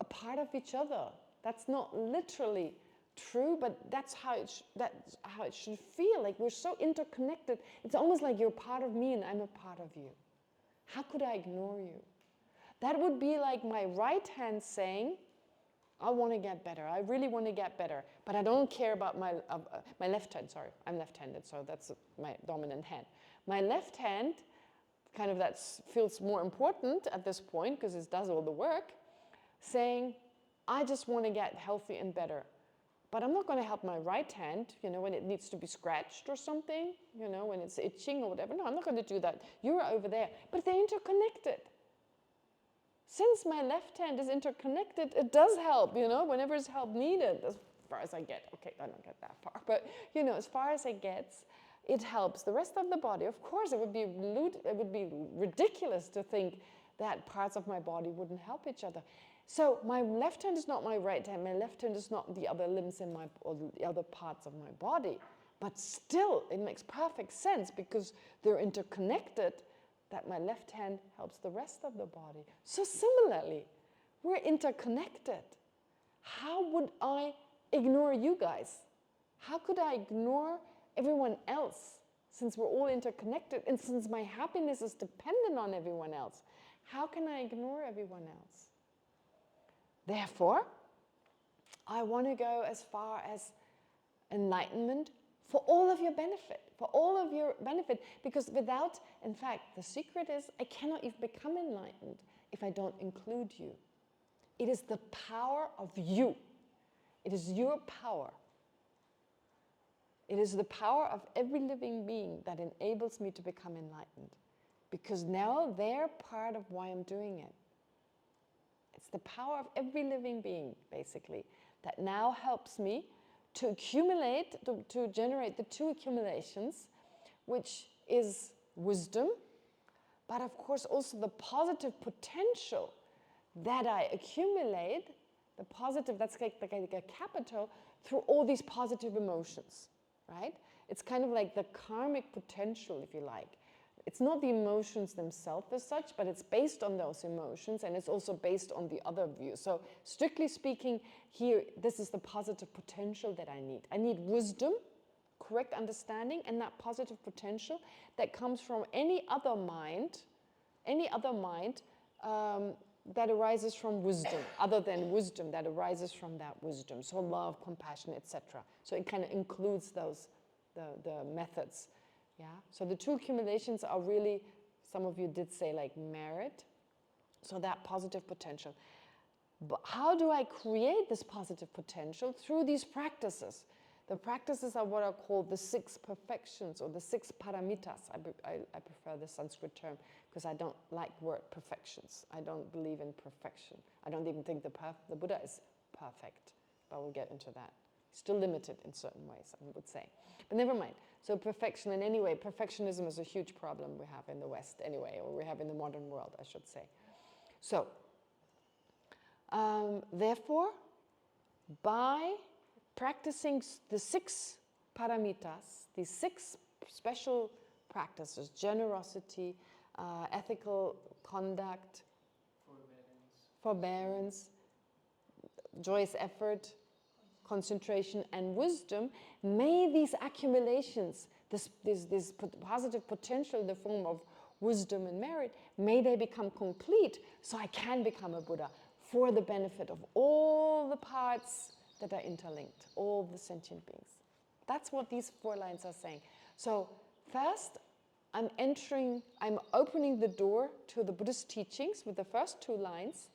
a part of each other? That's not literally true, but that's how it should feel. Like we're so interconnected. It's almost like you're part of me and I'm a part of you. How could I ignore you? That would be like my right hand saying, I want to get better. I really want to get better, but I don't care about my left hand. Sorry, I'm left-handed, so that's my dominant hand. My left hand, kind of that feels more important at this point because it does all the work, saying, I just want to get healthy and better. But I'm not going to help my right hand, when it needs to be scratched or something, when it's itching or whatever. No, I'm not going to do that. You're over there. But they're interconnected. Since my left hand is interconnected, it does help, whenever it's help needed, as far as I get. Okay, I don't get that far. But, as far as it gets, it helps. The rest of the body, of course, it would be ridiculous to think that parts of my body wouldn't help each other. So my left hand is not my right hand. My left hand is not the other limbs or the other parts of my body. But still, it makes perfect sense because they're interconnected that my left hand helps the rest of the body. So similarly, we're interconnected. How would I ignore you guys? How could I ignore everyone else, since we're all interconnected and since my happiness is dependent on everyone else? How can I ignore everyone else? Therefore, I want to go as far as enlightenment for all of your benefit, because without, in fact, the secret is I cannot even become enlightened if I don't include you. It is the power of you. It is your power. It is the power of every living being that enables me to become enlightened, because now they're part of why I'm doing it. It's the power of every living being, basically, that now helps me to accumulate, to generate the two accumulations, which is wisdom, but of course also the positive potential that I accumulate, the positive, that's like a capital, through all these positive emotions, right? It's kind of like the karmic potential, if you like. It's not the emotions themselves as such, but it's based on those emotions, and it's also based on the other view. So strictly speaking, here, this is the positive potential that I need. I need wisdom, correct understanding, and that positive potential that comes from any other mind that arises from wisdom, other than wisdom, that arises from that wisdom. So love, compassion, etc. So it kind of includes those, the methods. Yeah. So the two accumulations are really, some of you did say like merit, so that positive potential. But how do I create this positive potential? Through these practices. The practices are what are called the 6 perfections, or the 6 paramitas. I prefer the Sanskrit term because I don't like word perfections. I don't believe in perfection. I don't even think the Buddha is perfect, but we'll get into that. Still limited in certain ways, I would say. But never mind. So perfection, and anyway, perfectionism is a huge problem we have in the West anyway, or we have in the modern world, I should say. So, therefore, by practicing the 6 paramitas, these 6 special practices, generosity, ethical conduct, forbearance, joyous effort, concentration, and wisdom, may these accumulations, this positive potential in the form of wisdom and merit, may they become complete so I can become a Buddha for the benefit of all the parts that are interlinked, all the sentient beings. That's what these 4 lines are saying. So first, I'm opening the door to the Buddhist teachings with the first 2 lines,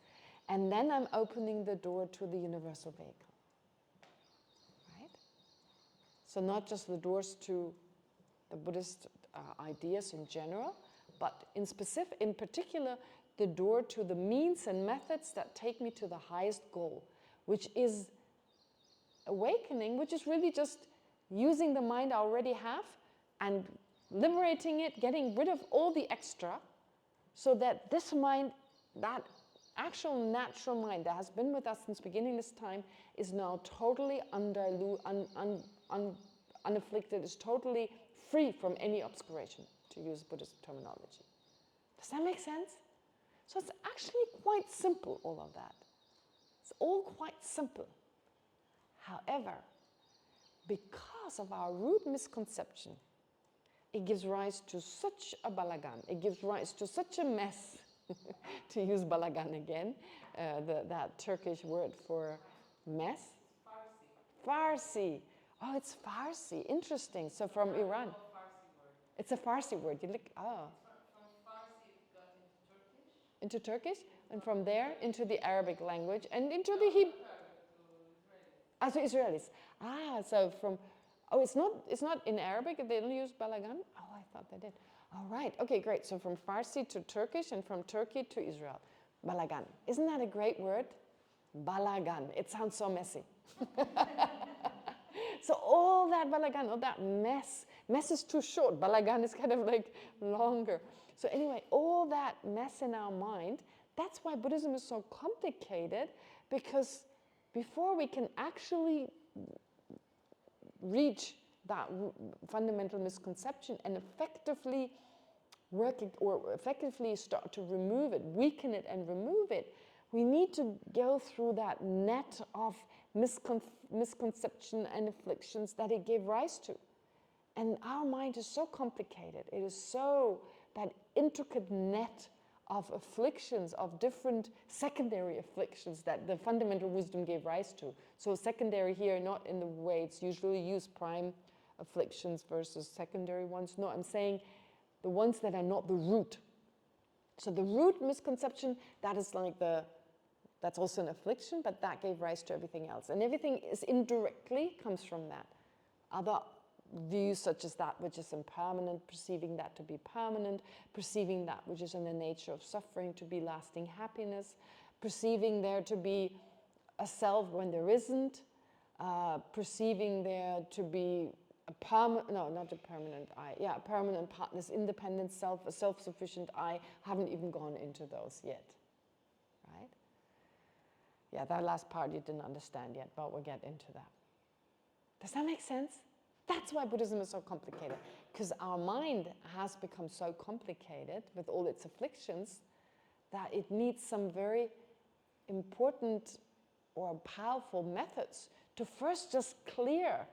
and then I'm opening the door to the universal vehicle. So not just the doors to the Buddhist ideas in general, but in particular, the door to the means and methods that take me to the highest goal, which is awakening, which is really just using the mind I already have and liberating it, getting rid of all the extra, so that this mind, that actual natural mind that has been with us since beginning this time, is now totally unafflicted, is totally free from any obscuration, to use Buddhist terminology. Does that make sense? So it's actually quite simple, all of that. It's all quite simple. However, because of our root misconception, it gives rise to such a balagan, it gives rise to such a mess, to use balagan again, that Turkish word for mess. Farsi. Oh, it's Farsi. Interesting. So from Iran. It's a Farsi word. You look. Oh. From Farsi it got into Turkish. Into Turkish, and from there into the Arabic language, and into the Hebrew. To Israelis. So from. Oh, it's not in Arabic. They don't use balagan. Oh, I thought they did. All right. Okay, great. So from Farsi to Turkish, and from Turkey to Israel. Balagan. Isn't that a great word? Balagan. It sounds so messy. So all that balagan, all that mess is too short. Balagan is kind of like longer. So anyway, all that mess in our mind, that's why Buddhism is so complicated, because before we can actually reach that fundamental misconception and effectively work it, or effectively start to remove it, weaken it and remove it, we need to go through that net of misconception and afflictions that it gave rise to. And our mind is so complicated. It is so, that intricate net of afflictions, of different secondary afflictions that the fundamental wisdom gave rise to. So secondary here, not in the way it's usually used, prime afflictions versus secondary ones. No, I'm saying the ones that are not the root. So the root misconception, that is like that's also an affliction, but that gave rise to everything else. And everything is indirectly comes from that. Other views such as that which is impermanent, perceiving that to be permanent, perceiving that which is in the nature of suffering to be lasting happiness, perceiving there to be a self when there isn't, perceiving there to be a permanent, no, not a permanent I, yeah, a permanent partners, independent self, a self-sufficient I. Haven't even gone into those yet, right? Yeah, that last part you didn't understand yet, but we'll get into that. Does that make sense? That's why Buddhism is so complicated, because our mind has become so complicated with all its afflictions that it needs some very important or powerful methods to first just clear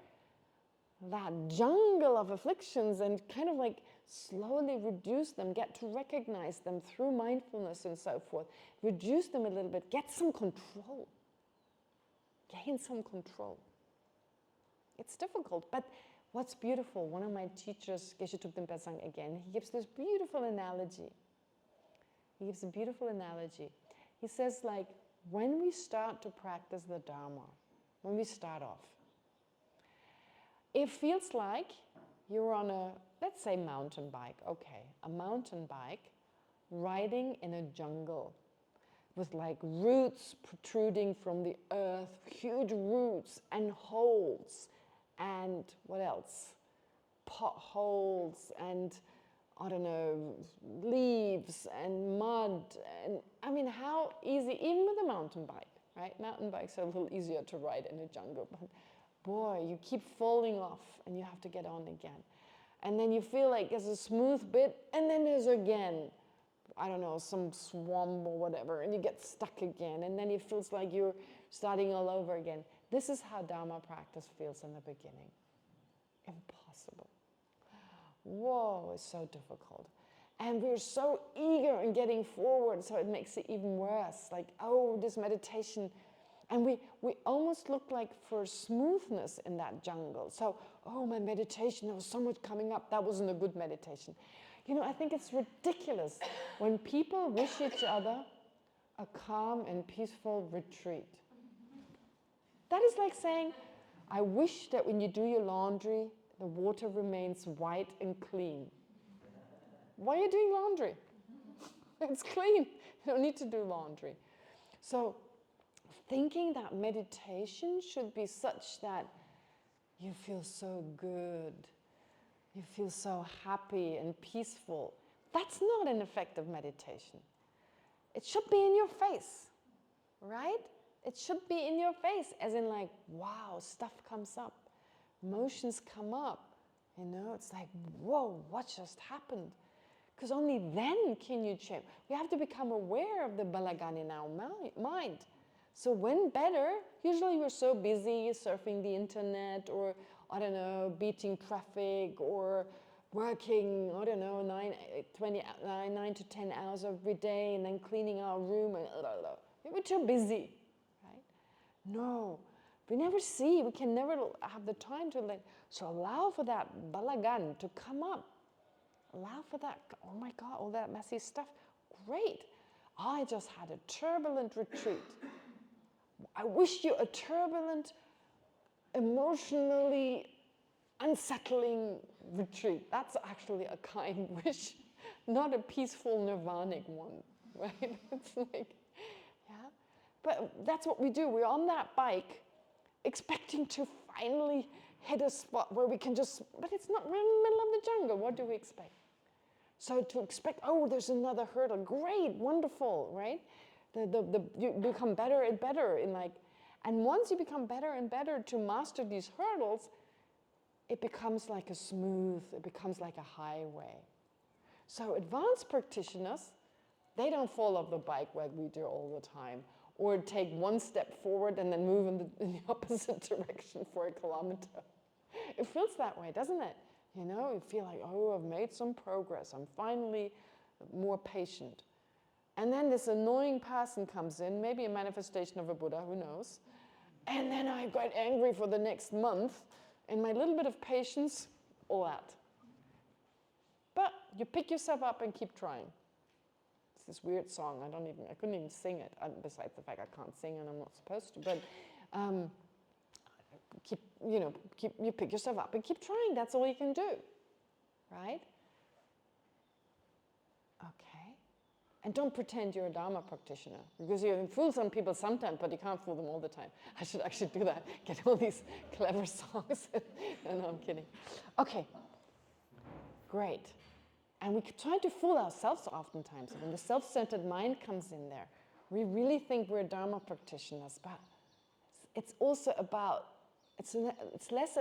that jungle of afflictions and kind of like slowly reduce them, get to recognize them through mindfulness and so forth, reduce them a little bit, get some control, gain some control. It's difficult, but what's beautiful, one of my teachers, Geshe Kelsang again, he gives this beautiful analogy. He gives a beautiful analogy. He says, like, when we start to practice the Dharma, when we start off, it feels like you're on a, let's say, mountain bike. Okay, a mountain bike riding in a jungle with like roots protruding from the earth, huge roots and holes and what else? Potholes and, I don't know, leaves and mud. And I mean, how easy, even with a mountain bike, right? Mountain bikes are a little easier to ride in a jungle, but boy, you keep falling off and you have to get on again. And then you feel like there's a smooth bit and then there's again, I don't know, some swamp or whatever, and you get stuck again. And then it feels like you're starting all over again. This is how Dharma practice feels in the beginning. Impossible. Whoa, it's so difficult. And we're so eager in getting forward, so it makes it even worse. Like, oh, this meditation. And we almost look like for smoothness in that jungle. So, oh, my meditation, there was so much coming up. That wasn't a good meditation. You know, I think it's ridiculous when people wish each other a calm and peaceful retreat. That is like saying, I wish that when you do your laundry, the water remains white and clean. Why are you doing laundry? It's clean. You don't need to do laundry. So, thinking that meditation should be such that you feel so good, you feel so happy and peaceful, that's not an effective meditation. It should be in your face, right? It should be in your face, as in like, wow, stuff comes up, emotions come up, you know, it's like, whoa, what just happened? Because only then can you change. We have to become aware of the balagan in our mind. So when better, usually we're so busy surfing the internet or, I don't know, beating traffic or working, I don't know, 9 to 10 hours every day and then cleaning our room and we're too busy, right? No, we never see, we can never have the time to let, so allow for that balagan to come up. Allow for that, oh my God, all that messy stuff, great. I just had a turbulent retreat. I wish you a turbulent, emotionally unsettling retreat. That's actually a kind wish, not a peaceful nirvanic one, right? It's like, yeah. But that's what we do. We're on that bike expecting to finally hit a spot where we can just, but it's not, we're in the middle of the jungle. What do we expect? So to expect, oh, there's another hurdle. Great, wonderful, right? You become better and better in like, and once you become better and better to master these hurdles, it becomes like a smooth, it becomes like a highway. So advanced practitioners, they don't fall off the bike like we do all the time, or take one step forward and then move in the opposite direction for a kilometer. It feels that way, doesn't it? You know, you feel like, oh, I've made some progress. I'm finally more patient. And then this annoying person comes in, maybe a manifestation of a Buddha, who knows? And then I got angry for the next month, and my little bit of patience, all out. But you pick yourself up and keep trying. It's this weird song. I couldn't even sing it, besides the fact I can't sing and I'm not supposed to. But you pick yourself up and keep trying. That's all you can do, right? Okay. And don't pretend you're a Dharma practitioner, because you can fool some people sometimes, but you can't fool them all the time. I should actually do that. Get all these clever songs. No, I'm kidding. Okay. Great. And we try to fool ourselves oftentimes. When the self-centered mind comes in there, we really think we're Dharma practitioners, but it's also about, it's less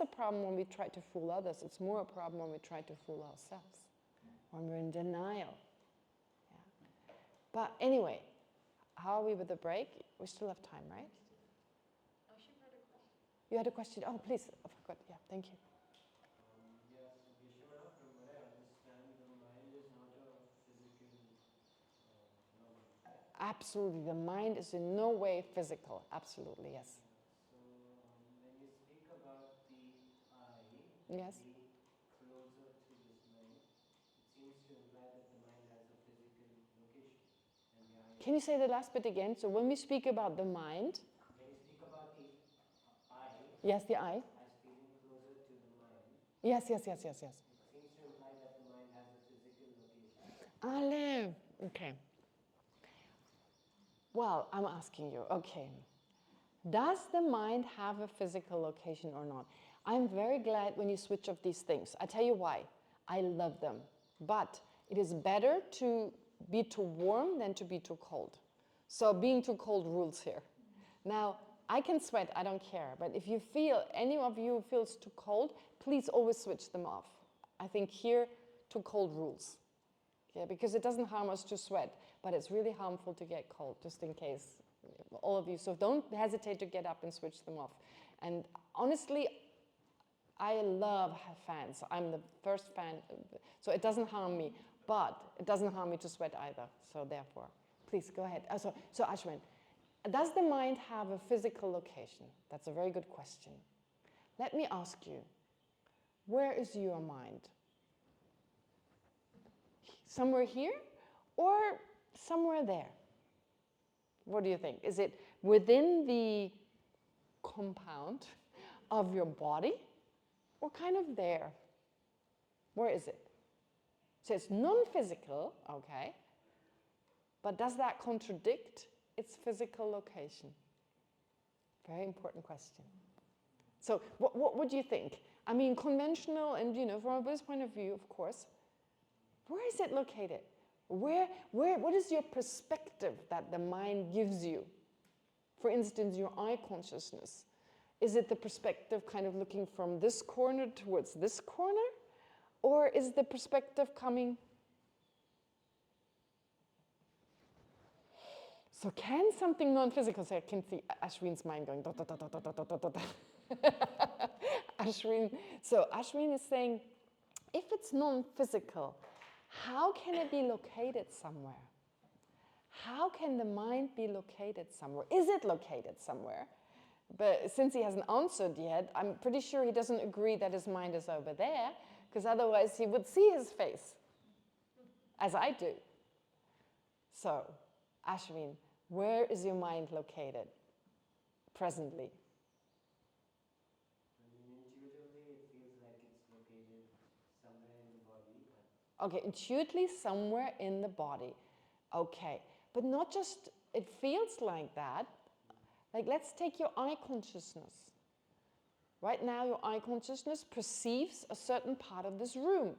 a problem when we try to fool others. It's more a problem when we try to fool ourselves, when we're in denial. Yeah. But anyway, how are we with the break? We still have time, right? Oh, she had a question. You had a question? Oh, please. I forgot. Yeah, thank you. Yes, Geshema, from what I understand, the mind is not a physical phenomenon. Absolutely. The mind is in no way physical. Absolutely, yes. So when you speak about the I Yes. being closer to this mind, it seems to imply that the mind has a physical location, and the I. Can you say the last bit again? So when we speak about the mind, When you speak about the I, yes, the I. as feeling closer to the mind, Yes. it seems to imply that the mind has a physical location. Ale. Okay. Well, I'm asking you, okay. Does the mind have a physical location or not? I'm very glad when you switch off these things. I tell you why. I love them. But it is better to be too warm than to be too cold. So being too cold rules here. Now, I can sweat, I don't care. But if you feel, any of you feels too cold, please always switch them off. I think here, too cold rules. Yeah, because it doesn't harm us to sweat, but it's really harmful to get cold, just in case, all of you. So don't hesitate to get up and switch them off. And honestly, I love fans. I'm the first fan, so it doesn't harm me, but it doesn't harm me to sweat either. So therefore, please go ahead. So Ashwin, does the mind have a physical location? That's a very good question. Let me ask you, where is your mind? Somewhere here or somewhere there? What do you think? Is it within the compound of your body or kind of there? Where is it? So it's non-physical, okay, but does that contradict its physical location? Very important question. So what would you think? I mean, conventional and, from a Buddhist point of view, of course, where is it located? What is your perspective that the mind gives you? For instance, your eye consciousness. Is it the perspective kind of looking from this corner towards this corner? Or is the perspective coming? So can something non-physical, so I can see Ashwin's mind going, da, da, da, da, da, da, da, da, da. Ashwin is saying, if it's non-physical, how can it be located somewhere? How can the mind be located somewhere? Is it located somewhere? But since he hasn't answered yet, I'm pretty sure he doesn't agree that his mind is over there, because otherwise he would see his face, as I do. So, Ashwin, where is your mind located presently? Intuitively, it feels like it's located somewhere in the body. Okay, intuitively somewhere in the body. Okay, but not just it feels like that. Like, let's take your eye consciousness. Right now, your eye consciousness perceives a certain part of this room.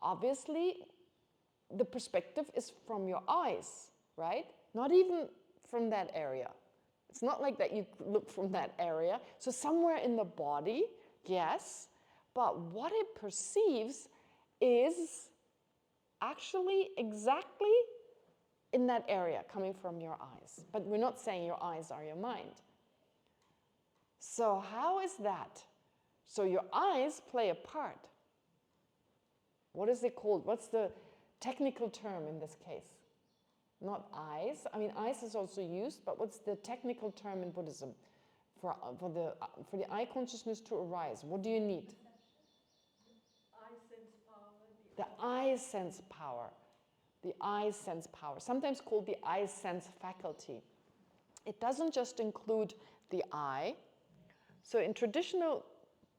Obviously, the perspective is from your eyes, right? Not even from that area. It's not like that you look from that area. So somewhere in the body, yes, but what it perceives is actually exactly in that area coming from your eyes. But we're not saying your eyes are your mind. So how is that? So your eyes play a part. What is it called? What's the technical term in this case? Not eyes. I mean, eyes is also used, but what's the technical term in Buddhism for the eye consciousness to arise? What do you need? I sense power. The eye sense power. The eye sense power, sometimes called the eye sense faculty. It doesn't just include the eye. So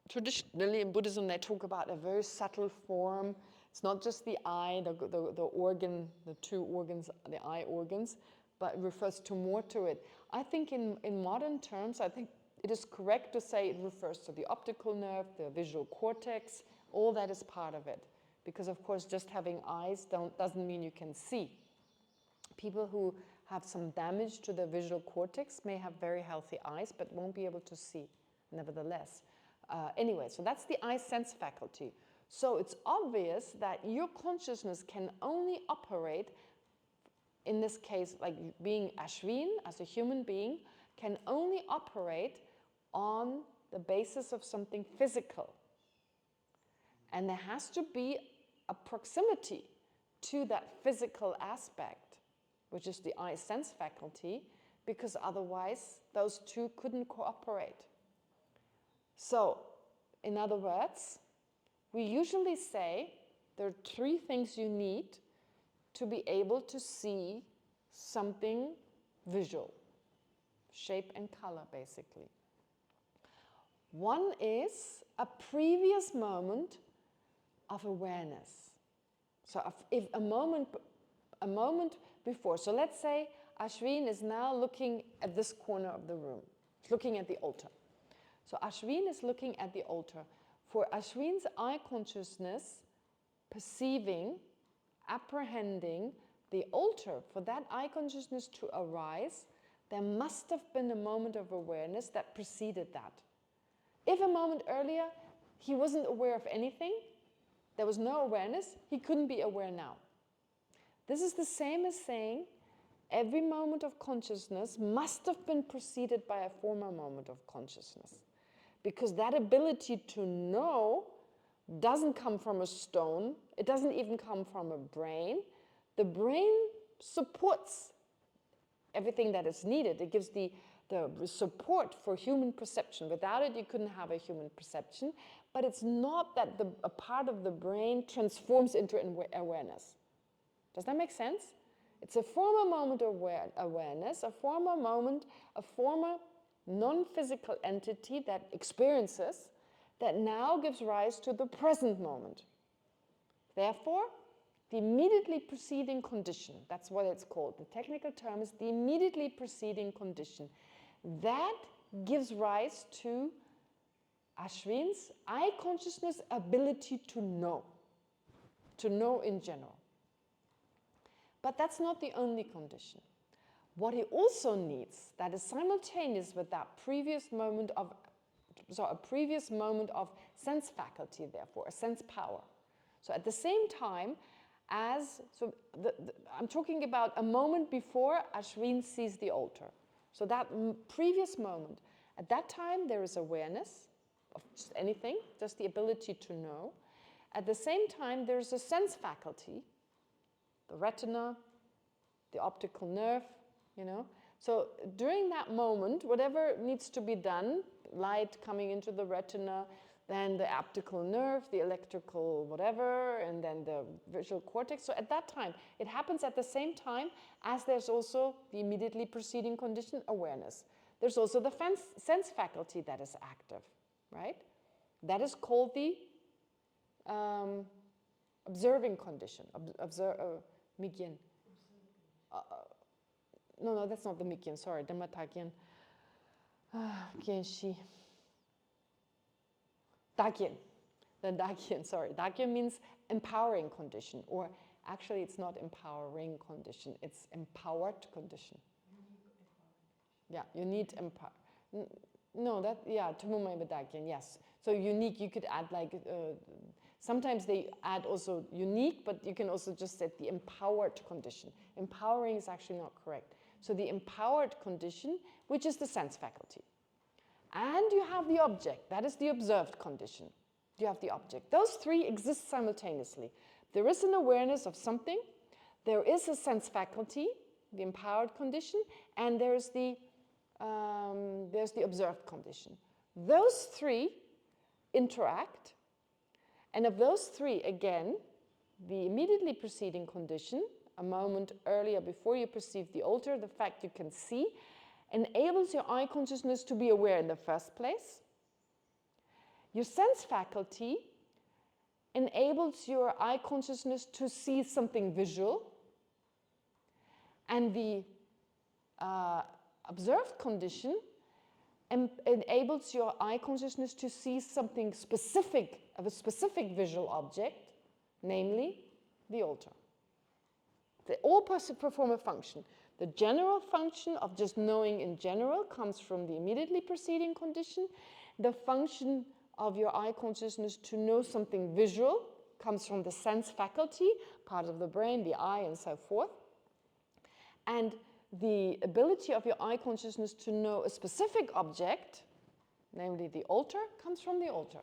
traditionally in Buddhism, they talk about a very subtle form. It's not just the eye, the organ, the two organs, the eye organs, but it refers to more to it. I think in modern terms, I think it is correct to say it refers to the optical nerve, the visual cortex, all that is part of it. Because of course, just having eyes doesn't mean you can see. People who have some damage to the visual cortex may have very healthy eyes, but won't be able to see, nevertheless. Anyway, so that's the eye sense faculty. So it's obvious that your consciousness can only operate, in this case, like being Ashwin, as a human being, can only operate on the basis of something physical. And there has to be a proximity to that physical aspect, which is the eye sense faculty, because otherwise those two couldn't cooperate. So, in other words, we usually say there are three things you need to be able to see something visual, shape and color, basically. One is a previous moment of awareness. So if a moment before, so let's say Ashwin is now looking at this corner of the room, looking at the altar. So Ashwin is looking at the altar. For Ashwin's eye consciousness, perceiving, apprehending the altar, for that eye consciousness to arise, there must have been a moment of awareness that preceded that. If a moment earlier he wasn't aware of anything, there was no awareness, he couldn't be aware now. This is the same as saying every moment of consciousness must have been preceded by a former moment of consciousness. Because that ability to know doesn't come from a stone, it doesn't even come from a brain. The brain supports everything that is needed. It gives the support for human perception. Without it, you couldn't have a human perception. But it's not that a part of the brain transforms into awareness. Does that make sense? It's a former moment of awareness, a former moment, a former non-physical entity that experiences, that now gives rise to the present moment. Therefore, the immediately preceding condition, that's what it's called. The technical term is the immediately preceding condition. That gives rise to Ashwin's eye consciousness ability to know in general. But that's not the only condition. What he also needs, that is simultaneous with that previous moment of sense faculty, therefore, a sense power. So at the same time as, I'm talking about a moment before Ashwin sees the altar. So that previous moment, at that time there is awareness of just anything, just the ability to know. At the same time there's a sense faculty, the retina, the optical nerve, So during that moment, whatever needs to be done, light coming into the retina, then the optical nerve, the electrical whatever, and then the visual cortex. So at that time, it happens at the same time as there's also the immediately preceding condition, awareness. There's also the sense faculty that is active, right? That is called the observing condition, Migyen. No, that's not the Migyen, sorry, Dhammatagyen. Gyenshi. Dagyen. The Dagyen, sorry. Dagyen means empowering condition, or actually it's not empowering condition, it's empowered condition. Yeah, you need empower. No, Tumumai Dagyen, yes. So unique, you could add like, sometimes they add also unique, but you can also just set the empowered condition. Empowering is actually not correct. So the empowered condition, which is the sense faculty. And you have the object, that is the observed condition. You have the object. Those three exist simultaneously. There is an awareness of something, there is a sense faculty, the empowered condition, and there's the observed condition. Those three interact, and of those three, again, the immediately preceding condition, a moment earlier before you perceive the altar, the fact you can see, enables your eye consciousness to be aware in the first place. Your sense faculty enables your eye consciousness to see something visual, and the observed condition enables your eye consciousness to see something specific, of a specific visual object, namely the altar. They all perform a function. The general function of just knowing in general comes from the immediately preceding condition. The function of your eye consciousness to know something visual comes from the sense faculty, part of the brain, the eye, and so forth. And the ability of your eye consciousness to know a specific object, namely the altar, comes from the altar.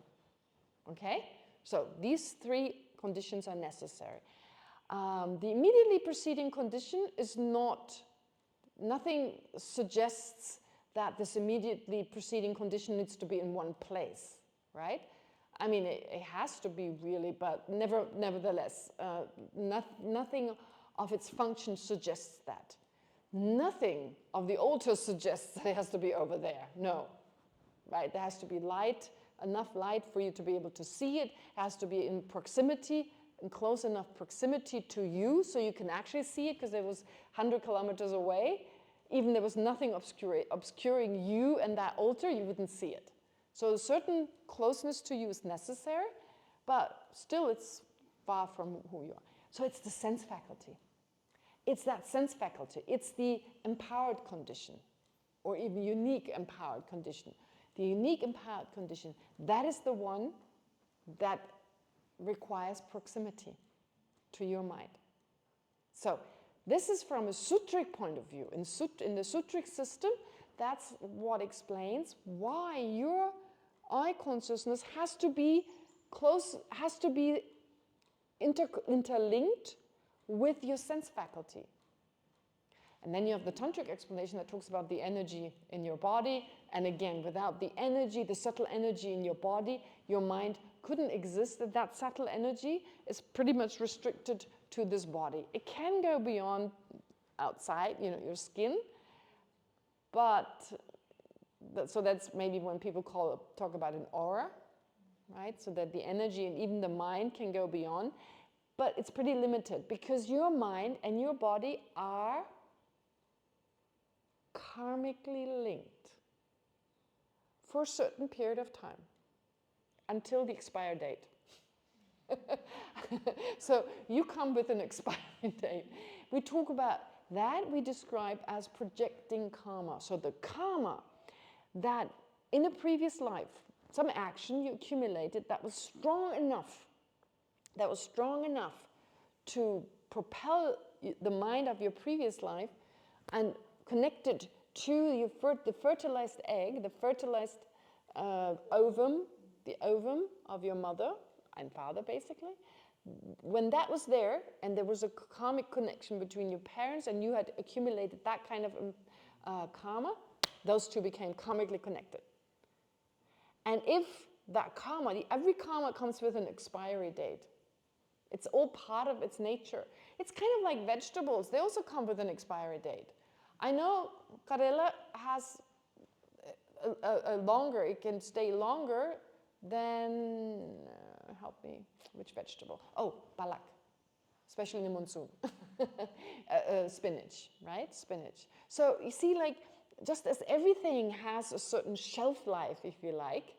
Okay? So these three conditions are necessary. The immediately preceding condition is nothing suggests that this immediately preceding condition needs to be in one place, right? I mean, it has to be really, but nevertheless, nothing of its function suggests that. Nothing of the altar suggests that it has to be over there, no, right? There has to be light, enough light for you to be able to see it. It has to be in proximity, in close enough proximity to you so you can actually see it, because it was 100 kilometers away. Even there was nothing obscuring you and that altar, you wouldn't see it. So a certain closeness to you is necessary, but still it's far from who you are. So it's the sense faculty. It's that sense faculty. It's the empowered condition, or even unique empowered condition. The unique empowered condition, that is the one that requires proximity to your mind. So this is from a sutric point of view. In the sutric system, that's what explains why your eye consciousness has to be close, has to be interlinked with your sense faculty. And then you have the tantric explanation that talks about the energy in your body. And again, without the energy, the subtle energy in your body, your mind couldn't exist. That subtle energy is pretty much restricted to this body. It can go beyond outside, your skin, but so that's maybe when people talk about an aura, right? So that the energy and even the mind can go beyond, but it's pretty limited because your mind and your body are karmically linked for a certain period of time until the expire date. So you come with an expiry date. We talk about that, we describe as projecting karma. So the karma that in a previous life, some action you accumulated that was strong enough to propel the mind of your previous life and connected to the fertilized egg, the fertilized ovum, the ovum of your mother and father, basically. When that was there, and there was a karmic connection between your parents, and you had accumulated that kind of karma, those two became karmically connected. And if that karma, every karma comes with an expiry date. It's all part of its nature. It's kind of like vegetables. They also come with an expiry date. I know Karela has a longer, it can stay longer than, help me, which vegetable? Oh, palak, especially in the monsoon. Spinach, right? Spinach. So you see, like, just as everything has a certain shelf life, if you like,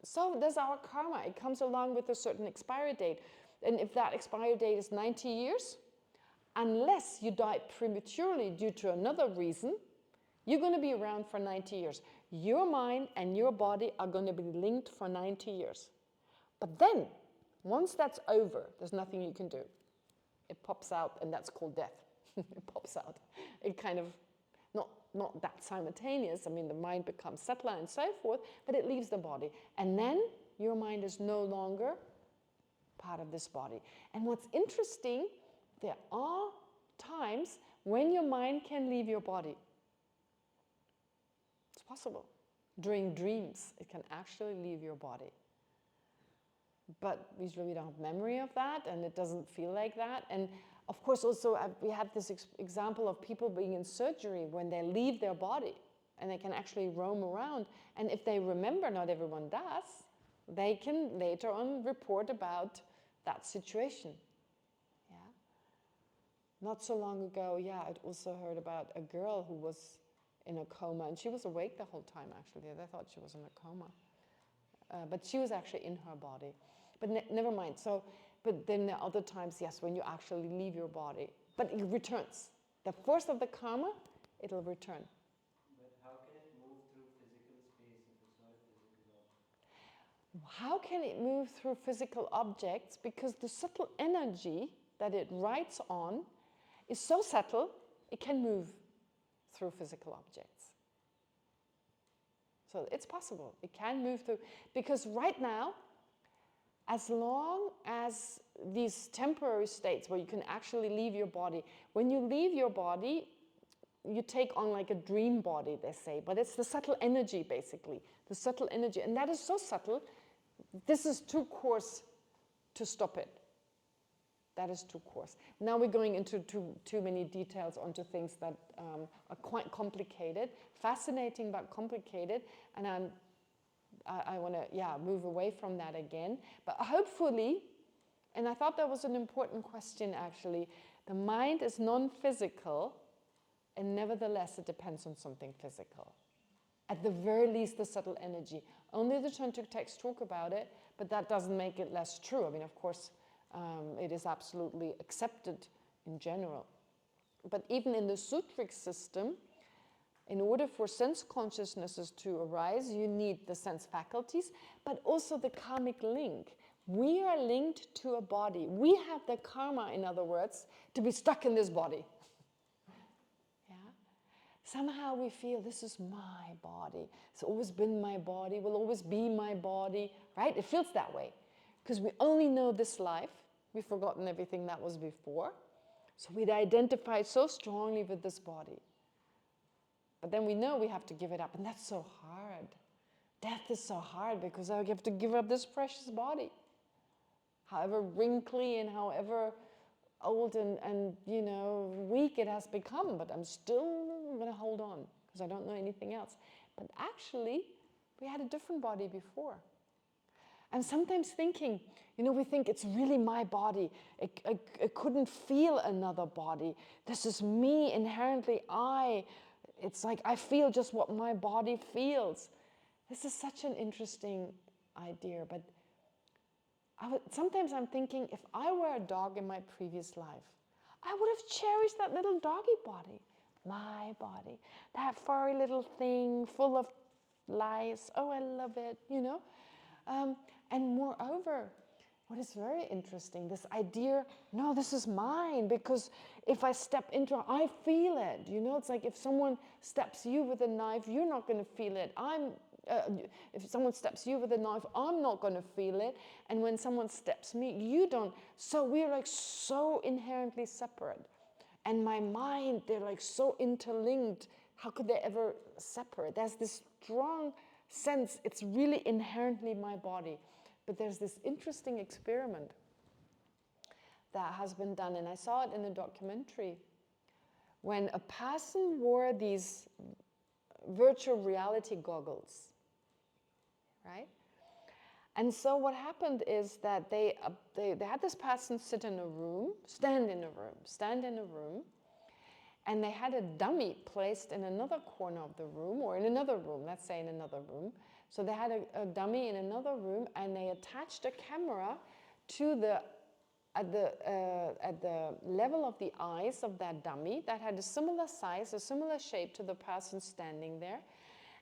so does our karma. It comes along with a certain expiry date. And if that expiry date is 90 years, unless you died prematurely due to another reason, you're going to be around for 90 years. your mind and your body are going to be linked for 90 years. But then, once that's over, there's nothing you can do. It pops out, and that's called death. It pops out. It kind of, not that simultaneous. I mean, the mind becomes subtler and so forth, but it leaves the body. And then your mind is no longer part of this body. And what's interesting, there are times when your mind can leave your body. It's possible. During dreams, it can actually leave your body. But usually we don't have memory of that, and it doesn't feel like that. And of course, also, we have this example of people being in surgery when they leave their body, and they can actually roam around. And if they remember, not everyone does, they can later on report about that situation. Yeah. Not so long ago, I'd also heard about a girl who was in a coma, and she was awake the whole time, actually. They thought she was in a coma. But she was actually in her body. But never mind. So, but then there are other times, yes, when you actually leave your body. But it returns. The force of the karma, it'll return. But how can it move through physical space if it's not a physical object? How can it move through physical objects? Because the subtle energy that it rides on is so subtle, it can move through physical objects. So it's possible. It can move through. Because right now, as long as these temporary states where you can actually leave your body, when you leave your body, you take on like a dream body, they say. But it's the subtle energy, basically. The subtle energy. And that is so subtle, this is too coarse to stop it. That is too coarse. Now we're going into too many details onto things that are quite complicated, fascinating but complicated, and I want to move away from that again. But hopefully, and I thought that was an important question actually, the mind is non-physical, and nevertheless it depends on something physical. At the very least, the subtle energy. Only the Tantric texts talk about it, but that doesn't make it less true. I mean, of course, it is absolutely accepted in general. But even in the sutric system, in order for sense consciousnesses to arise, you need the sense faculties, but also the karmic link. We are linked to a body. We have the karma, in other words, to be stuck in this body. Yeah? Somehow we feel this is my body. It's always been my body, will always be my body, right? It feels that way. Because we only know this life. We've forgotten everything that was before. So we'd identify so strongly with this body. But then we know we have to give it up, and that's so hard. Death is so hard because I have to give up this precious body. However wrinkly and however old and weak it has become, but I'm still going to hold on because I don't know anything else. But actually, we had a different body before. And sometimes thinking, we think it's really my body. It couldn't feel another body. This is me, inherently I. It's like I feel just what my body feels. This is such an interesting idea, but sometimes I'm thinking, if I were a dog in my previous life, I would have cherished that little doggy body, my body, that furry little thing full of lies. Oh, I love it, And moreover, what is very interesting, this idea, no, this is mine, because if I step into it, I feel it. It's like if someone steps you with a knife, you're not going to feel it. If someone steps you with a knife, I'm not going to feel it. And when someone steps me, you don't. So we're like so inherently separate. And my mind, they're like so interlinked. How could they ever separate? There's this strong sense, it's really inherently my body. But there's this interesting experiment that has been done, and I saw it in a documentary, when a person wore these virtual reality goggles, right? And so what happened is that they had this person stand in a room, and they had a dummy placed in another corner of the room, or in another room, let's say in another room. So they had a dummy in another room, and they attached a camera to at the level of the eyes of that dummy that had a similar size, a similar shape to the person standing there.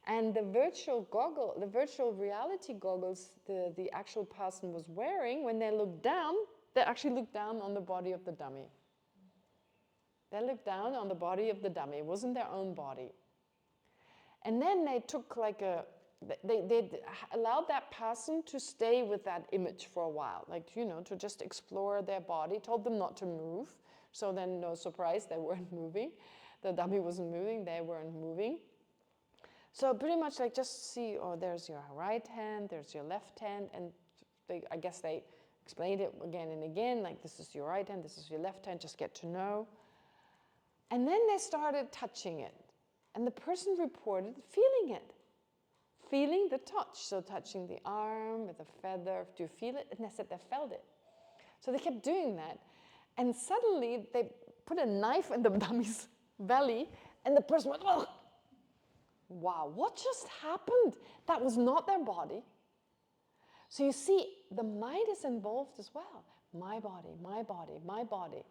And the virtual reality goggles the actual person was wearing, when they looked down, they actually looked down on the body of the dummy. They looked down on the body of the dummy. It wasn't their own body. And then they took they allowed that person to stay with that image for a while, to just explore their body, told them not to move. So then, no surprise, they weren't moving. The dummy wasn't moving, they weren't moving. So pretty much just see, there's your right hand, there's your left hand, and I guess they explained it again and again, this is your right hand, this is your left hand, just get to know. And then they started touching it, and the person reported feeling it, feeling the touch. So touching the arm with the feather, do you feel it? And they said they felt it. So they kept doing that, and suddenly they put a knife in the dummy's belly, and the person went, oh! Wow, what just happened? That was not their body. So you see, the mind is involved as well. My body, my body, my body.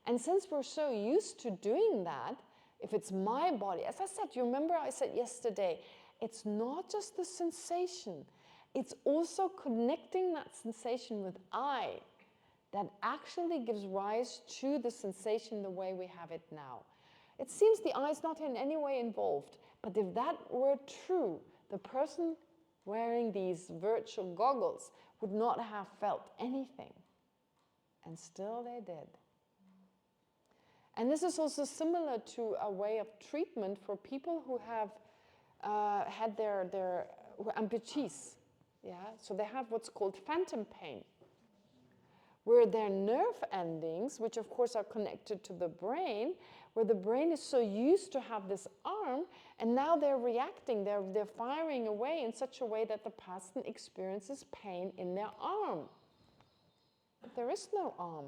And since we're so used to doing that, if it's my body, as I said, you remember I said yesterday, it's not just the sensation, it's also connecting that sensation with I that actually gives rise to the sensation the way we have it now. It seems the I is not in any way involved, but if that were true, the person wearing these virtual goggles would not have felt anything. And still they did. And this is also similar to a way of treatment for people who have had their amputees. Yeah? So they have what's called phantom pain, where their nerve endings, which of course are connected to the brain, where the brain is so used to have this arm, and now they're reacting, they're firing away in such a way that the person experiences pain in their arm. But there is no arm.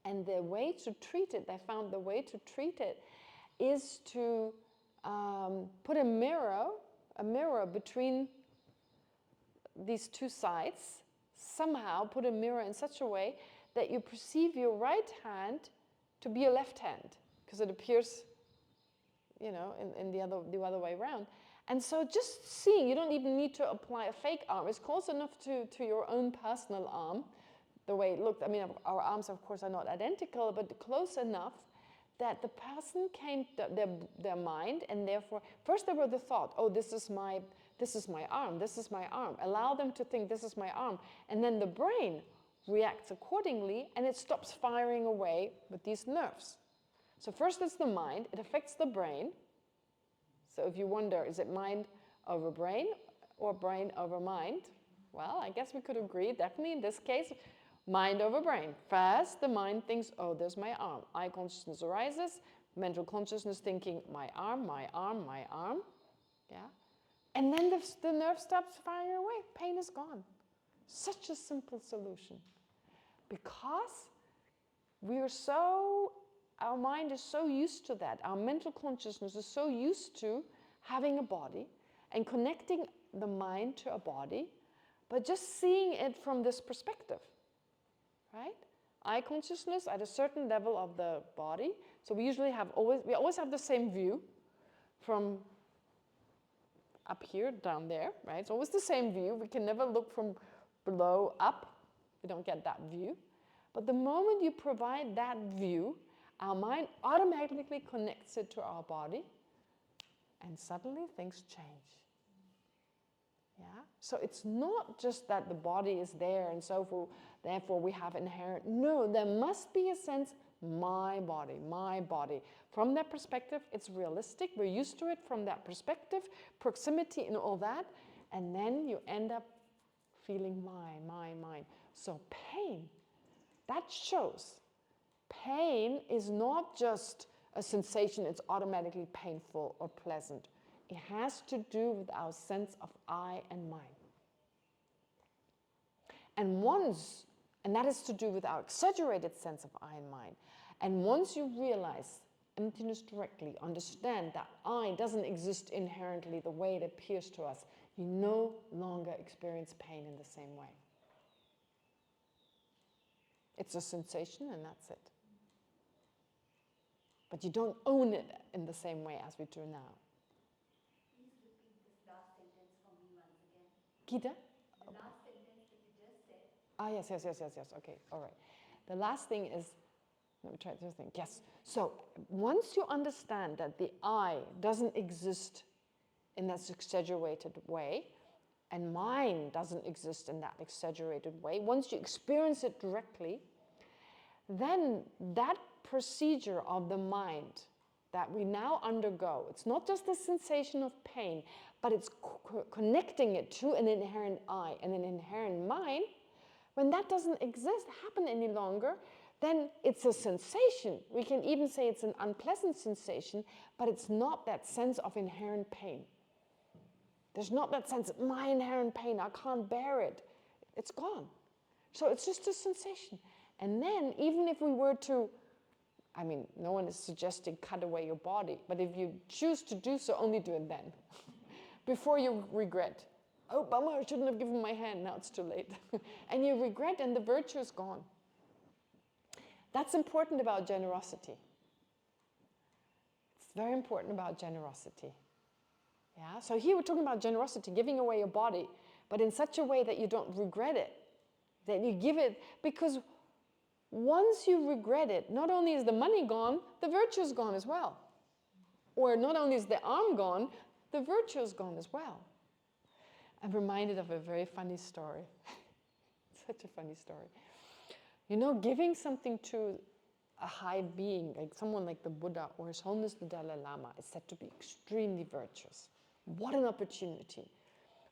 And the way to treat it, they found the way to treat it is to put a mirror between these two sides, somehow put a mirror in such a way that you perceive your right hand to be your left hand, because it appears, in the other way around. And so just seeing, you don't even need to apply a fake arm. It's close enough to your own personal arm, the way it looked. I mean, our arms, of course, are not identical, but close enough that the person came, their mind, and therefore, first there were the thought, oh, this is my arm, this is my arm. Allow them to think this is my arm. And then the brain reacts accordingly, and it stops firing away with these nerves. So first it's the mind, it affects the brain. So if you wonder, is it mind over brain or brain over mind? Well, I guess we could agree, definitely in this case, mind over brain. First, the mind thinks, oh, there's my arm. I consciousness arises, mental consciousness thinking, my arm, my arm, my arm. Yeah? And then the nerve stops firing away. Pain is gone. Such a simple solution. Because our mind is so used to that. Our mental consciousness is so used to having a body and connecting the mind to a body, but just seeing it from this perspective. Right? Eye consciousness at a certain level of the body. So we always have the same view from up here, down there, right? It's always the same view. We can never look from below up. We don't get that view. But the moment you provide that view, our mind automatically connects it to our body, and suddenly things change. Yeah? So it's not just that the body is there and so forth, therefore we have inherent. No, there must be a sense, my body, my body. From that perspective, it's realistic. We're used to it from that perspective, proximity and all that. And then you end up feeling mine. So pain, that shows. Pain is not just a sensation, it's automatically painful or pleasant. It has to do with our sense of I and mine. And that is to do with our exaggerated sense of I and mine. And once you realize emptiness directly, understand that I doesn't exist inherently the way it appears to us, you no longer experience pain in the same way. It's a sensation and that's it. But you don't own it in the same way as we do now. Is Gita? The last sentence that you just said. Ah, yes. Okay, all right. The last thing is, let me try this thing. Yes. So once you understand that the I doesn't exist in that exaggerated way, and mine doesn't exist in that exaggerated way, once you experience it directly, then that procedure of the mind that we now undergo, it's not just the sensation of pain, but it's connecting it to an inherent I and an inherent mind. When that doesn't happen any longer, then it's a sensation. We can even say it's an unpleasant sensation, but it's not that sense of inherent pain. There's not that sense of my inherent pain, I can't bear it. It's gone. So it's just a sensation. And then even if we were to, I mean, no one is suggesting cut away your body, but if you choose to do so, only do it then. Before you regret. Oh, bummer, I shouldn't have given my hand, now it's too late. And you regret and the virtue is gone. That's important about generosity. It's very important about generosity. Yeah? So here we're talking about generosity, giving away your body, but in such a way that you don't regret it, that you give it, because once you regret it, not only is the money gone, the virtue is gone as well. Or not only is the arm gone, the virtue is gone as well. I'm reminded of a very funny story. Such a funny story. You know, giving something to a high being, like someone like the Buddha or His Holiness the Dalai Lama, is said to be extremely virtuous. What an opportunity.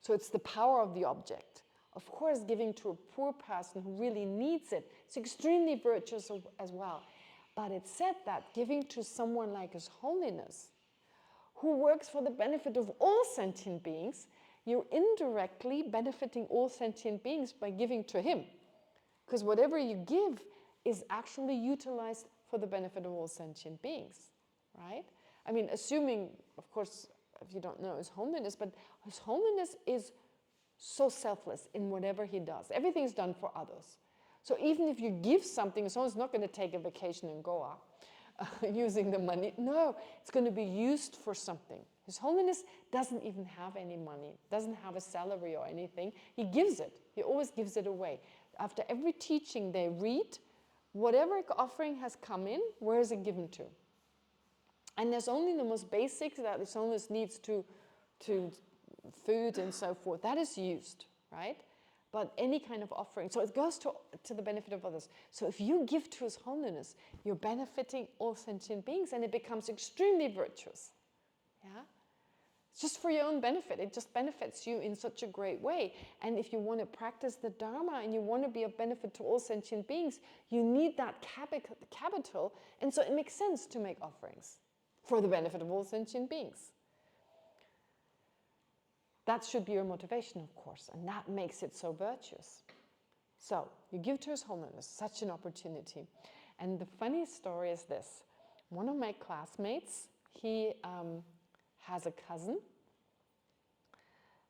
So it's the power of the object. Of course, giving to a poor person who really needs it, it's extremely virtuous as well. But it's said that giving to someone like His Holiness, who works for the benefit of all sentient beings, you're indirectly benefiting all sentient beings by giving to him. Because whatever you give is actually utilized for the benefit of all sentient beings, right? I mean, assuming, of course, if you don't know His Holiness, but His Holiness is so selfless in whatever he does. Everything is done for others. So even if you give something, His Holiness is not going to take a vacation in Goa using the money. No, it's going to be used for something. His Holiness doesn't even have any money, doesn't have a salary or anything. He gives it. He always gives it away. After every teaching they read, whatever offering has come in, where is it given to? And there's only the most basics that His Holiness needs to food and so forth. That is used, right? But any kind of offering, so it goes to the benefit of others. So if you give to His Holiness, you're benefiting all sentient beings and it becomes extremely virtuous. Yeah? It's just for your own benefit. It just benefits you in such a great way. And if you want to practice the Dharma and you want to be of benefit to all sentient beings, you need that capital. And so it makes sense to make offerings for the benefit of all sentient beings. That should be your motivation, of course, and that makes it so virtuous. So, you give to His Holiness, such an opportunity. And the funny story is this. One of my classmates, he has a cousin,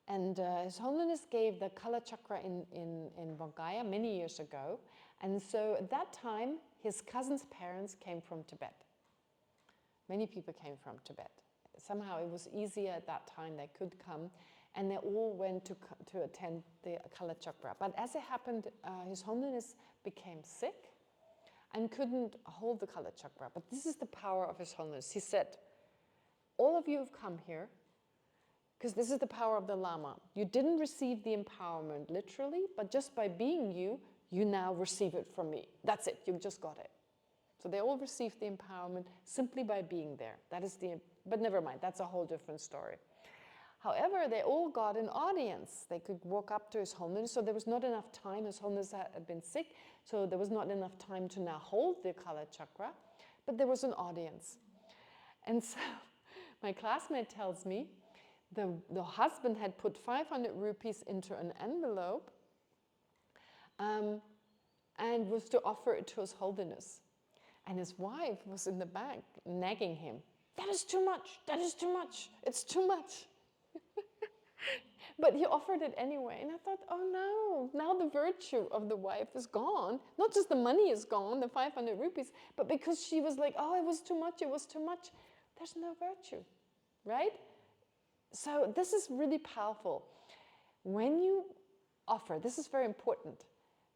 and His Holiness gave the Kala Chakra in Bodh many years ago, and so at that time, his cousin's parents came from Tibet. Many people came from Tibet. Somehow it was easier at that time, they could come, and they all went to attend the Kala Chakra. But as it happened, His Holiness became sick and couldn't hold the Kala Chakra. But this is the power of His Holiness. He said, all of you have come here, because this is the power of the Lama. You didn't receive the empowerment literally, but just by being you, you now receive it from me. That's it, you just got it. So they all received the empowerment simply by being there. But never mind, that's a whole different story. However, they all got an audience. They could walk up to His Holiness, so there was not enough time. His Holiness had been sick, so there was not enough time to now hold the Kala Chakra, but there was an audience. And so my classmate tells me the husband had put 500 rupees into an envelope and was to offer it to His Holiness. And his wife was in the back nagging him. That is too much, it's too much. But he offered it anyway. And I thought, oh no, now the virtue of the wife is gone. Not just the money is gone, the 500 rupees, but because she was like, oh, it was too much. There's no virtue, right? So this is really powerful. when you offer, this is very important,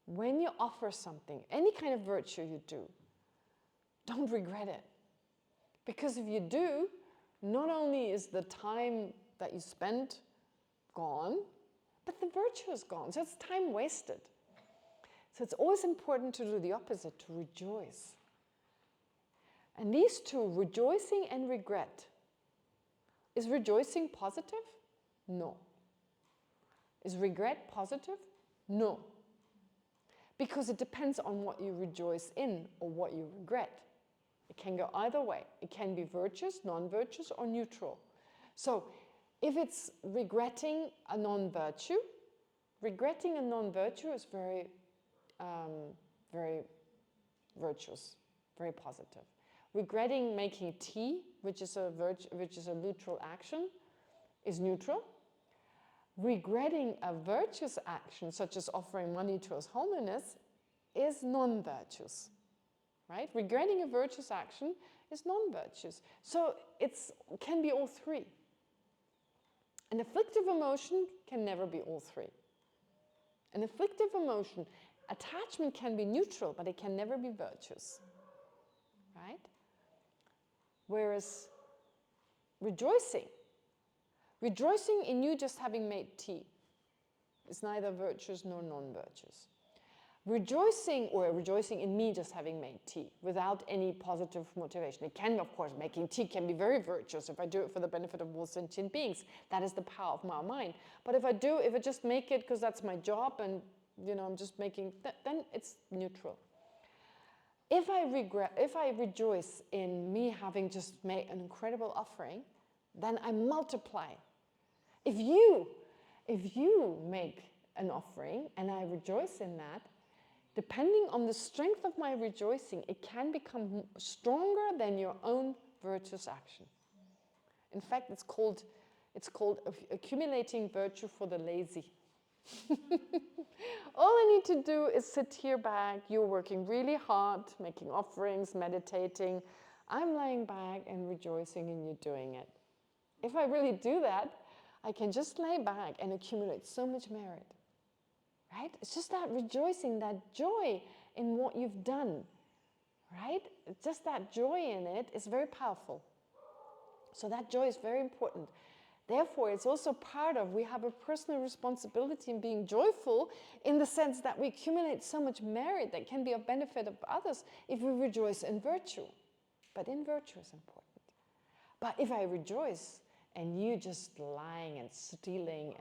when you offer something, any kind of virtue you do, don't regret it. Because if you do, not only is the time that you spent gone, but the virtue is gone. So it's time wasted. So it's always important to do the opposite, to rejoice. And these two, rejoicing and regret. Is rejoicing positive? No. Is regret positive? No. Because it depends on what you rejoice in or what you regret. It can go either way. It can be virtuous, non-virtuous, or neutral. So if it's regretting a non-virtue, regretting a non-virtue is very virtuous, very positive. Regretting making tea, which is a neutral action, is neutral. Regretting a virtuous action, such as offering money to His Holiness, is non-virtuous. Right? Regretting a virtuous action is non-virtuous. So it can be all three. An afflictive emotion can never be all three. An afflictive emotion, attachment can be neutral, but it can never be virtuous. Right? Whereas rejoicing in you just having made tea is neither virtuous nor non-virtuous. Rejoicing in me just having made tea without any positive motivation. It can, of course, making tea can be very virtuous if I do it for the benefit of all sentient beings. That is the power of my mind. But if I just make it because that's my job and I'm just making, then it's neutral. If I rejoice in me having just made an incredible offering, then I multiply. If you make an offering and I rejoice in that, depending on the strength of my rejoicing, it can become stronger than your own virtuous action. In fact, it's called accumulating virtue for the lazy. All I need to do is sit here back. You're working really hard, making offerings, meditating. I'm lying back and rejoicing in you doing it. If I really do that, I can just lay back and accumulate so much merit. Right? It's just that rejoicing, that joy in what you've done. Right? It's just that joy in it is very powerful. So that joy is very important. Therefore, it's also we have a personal responsibility in being joyful in the sense that we accumulate so much merit that can be of benefit of others if we rejoice in virtue. But in virtue is important. But if I rejoice and you just lying and stealing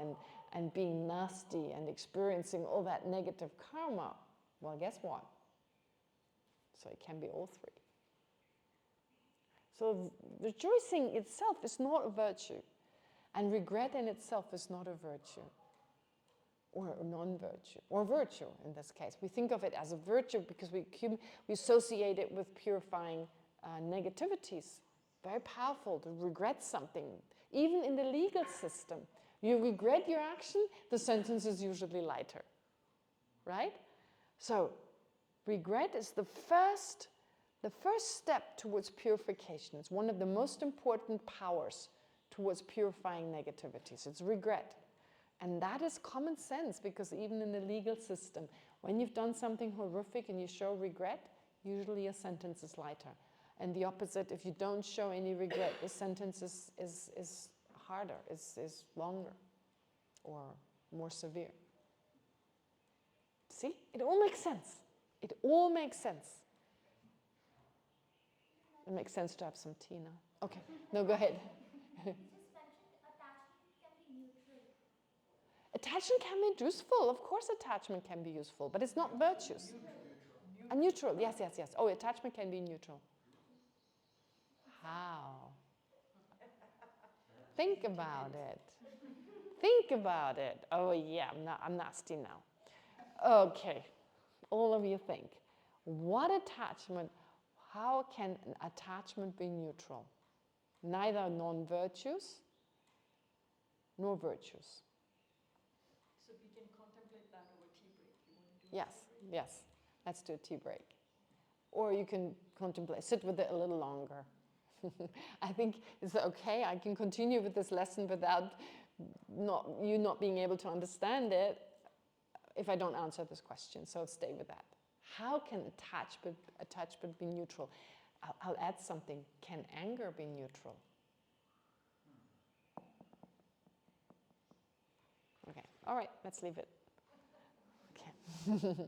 and being nasty and experiencing all that negative karma, well, guess what? So it can be all three. So rejoicing itself is not a virtue. And regret in itself is not a virtue, or a non-virtue, or virtue in this case. We think of it as a virtue because we associate it with purifying negativities. Very powerful to regret something. Even in the legal system, you regret your action, the sentence is usually lighter. Right? So regret is the first step towards purification. It's one of the most important powers towards purifying negativities. It's regret. And that is common sense, because even in the legal system, when you've done something horrific and you show regret, usually a sentence is lighter. And the opposite, if you don't show any regret, the sentence is harder, is longer, or more severe. See? It all makes sense. It all makes sense. It makes sense to have some tea now. Okay, no, go ahead. You just mentioned attachment can be neutral. Attachment can be useful. Of course attachment can be useful, but it's not virtuous. A neutral, yes. Oh, attachment can be neutral. How? Think about it. Think about it. Oh yeah, I'm nasty now. Okay, all of you think. What attachment, how can an attachment be neutral? Neither non-virtuous nor virtuous. So we can contemplate that over tea break. You want to do a tea break? Yes. Let's do a tea break. Or you can sit with it a little longer. I think it's okay. I can continue with this lesson without you not being able to understand it if I don't answer this question. So stay with that. How can attachment be neutral? I'll add something. Can anger be neutral? Okay, all right, let's leave it. Okay.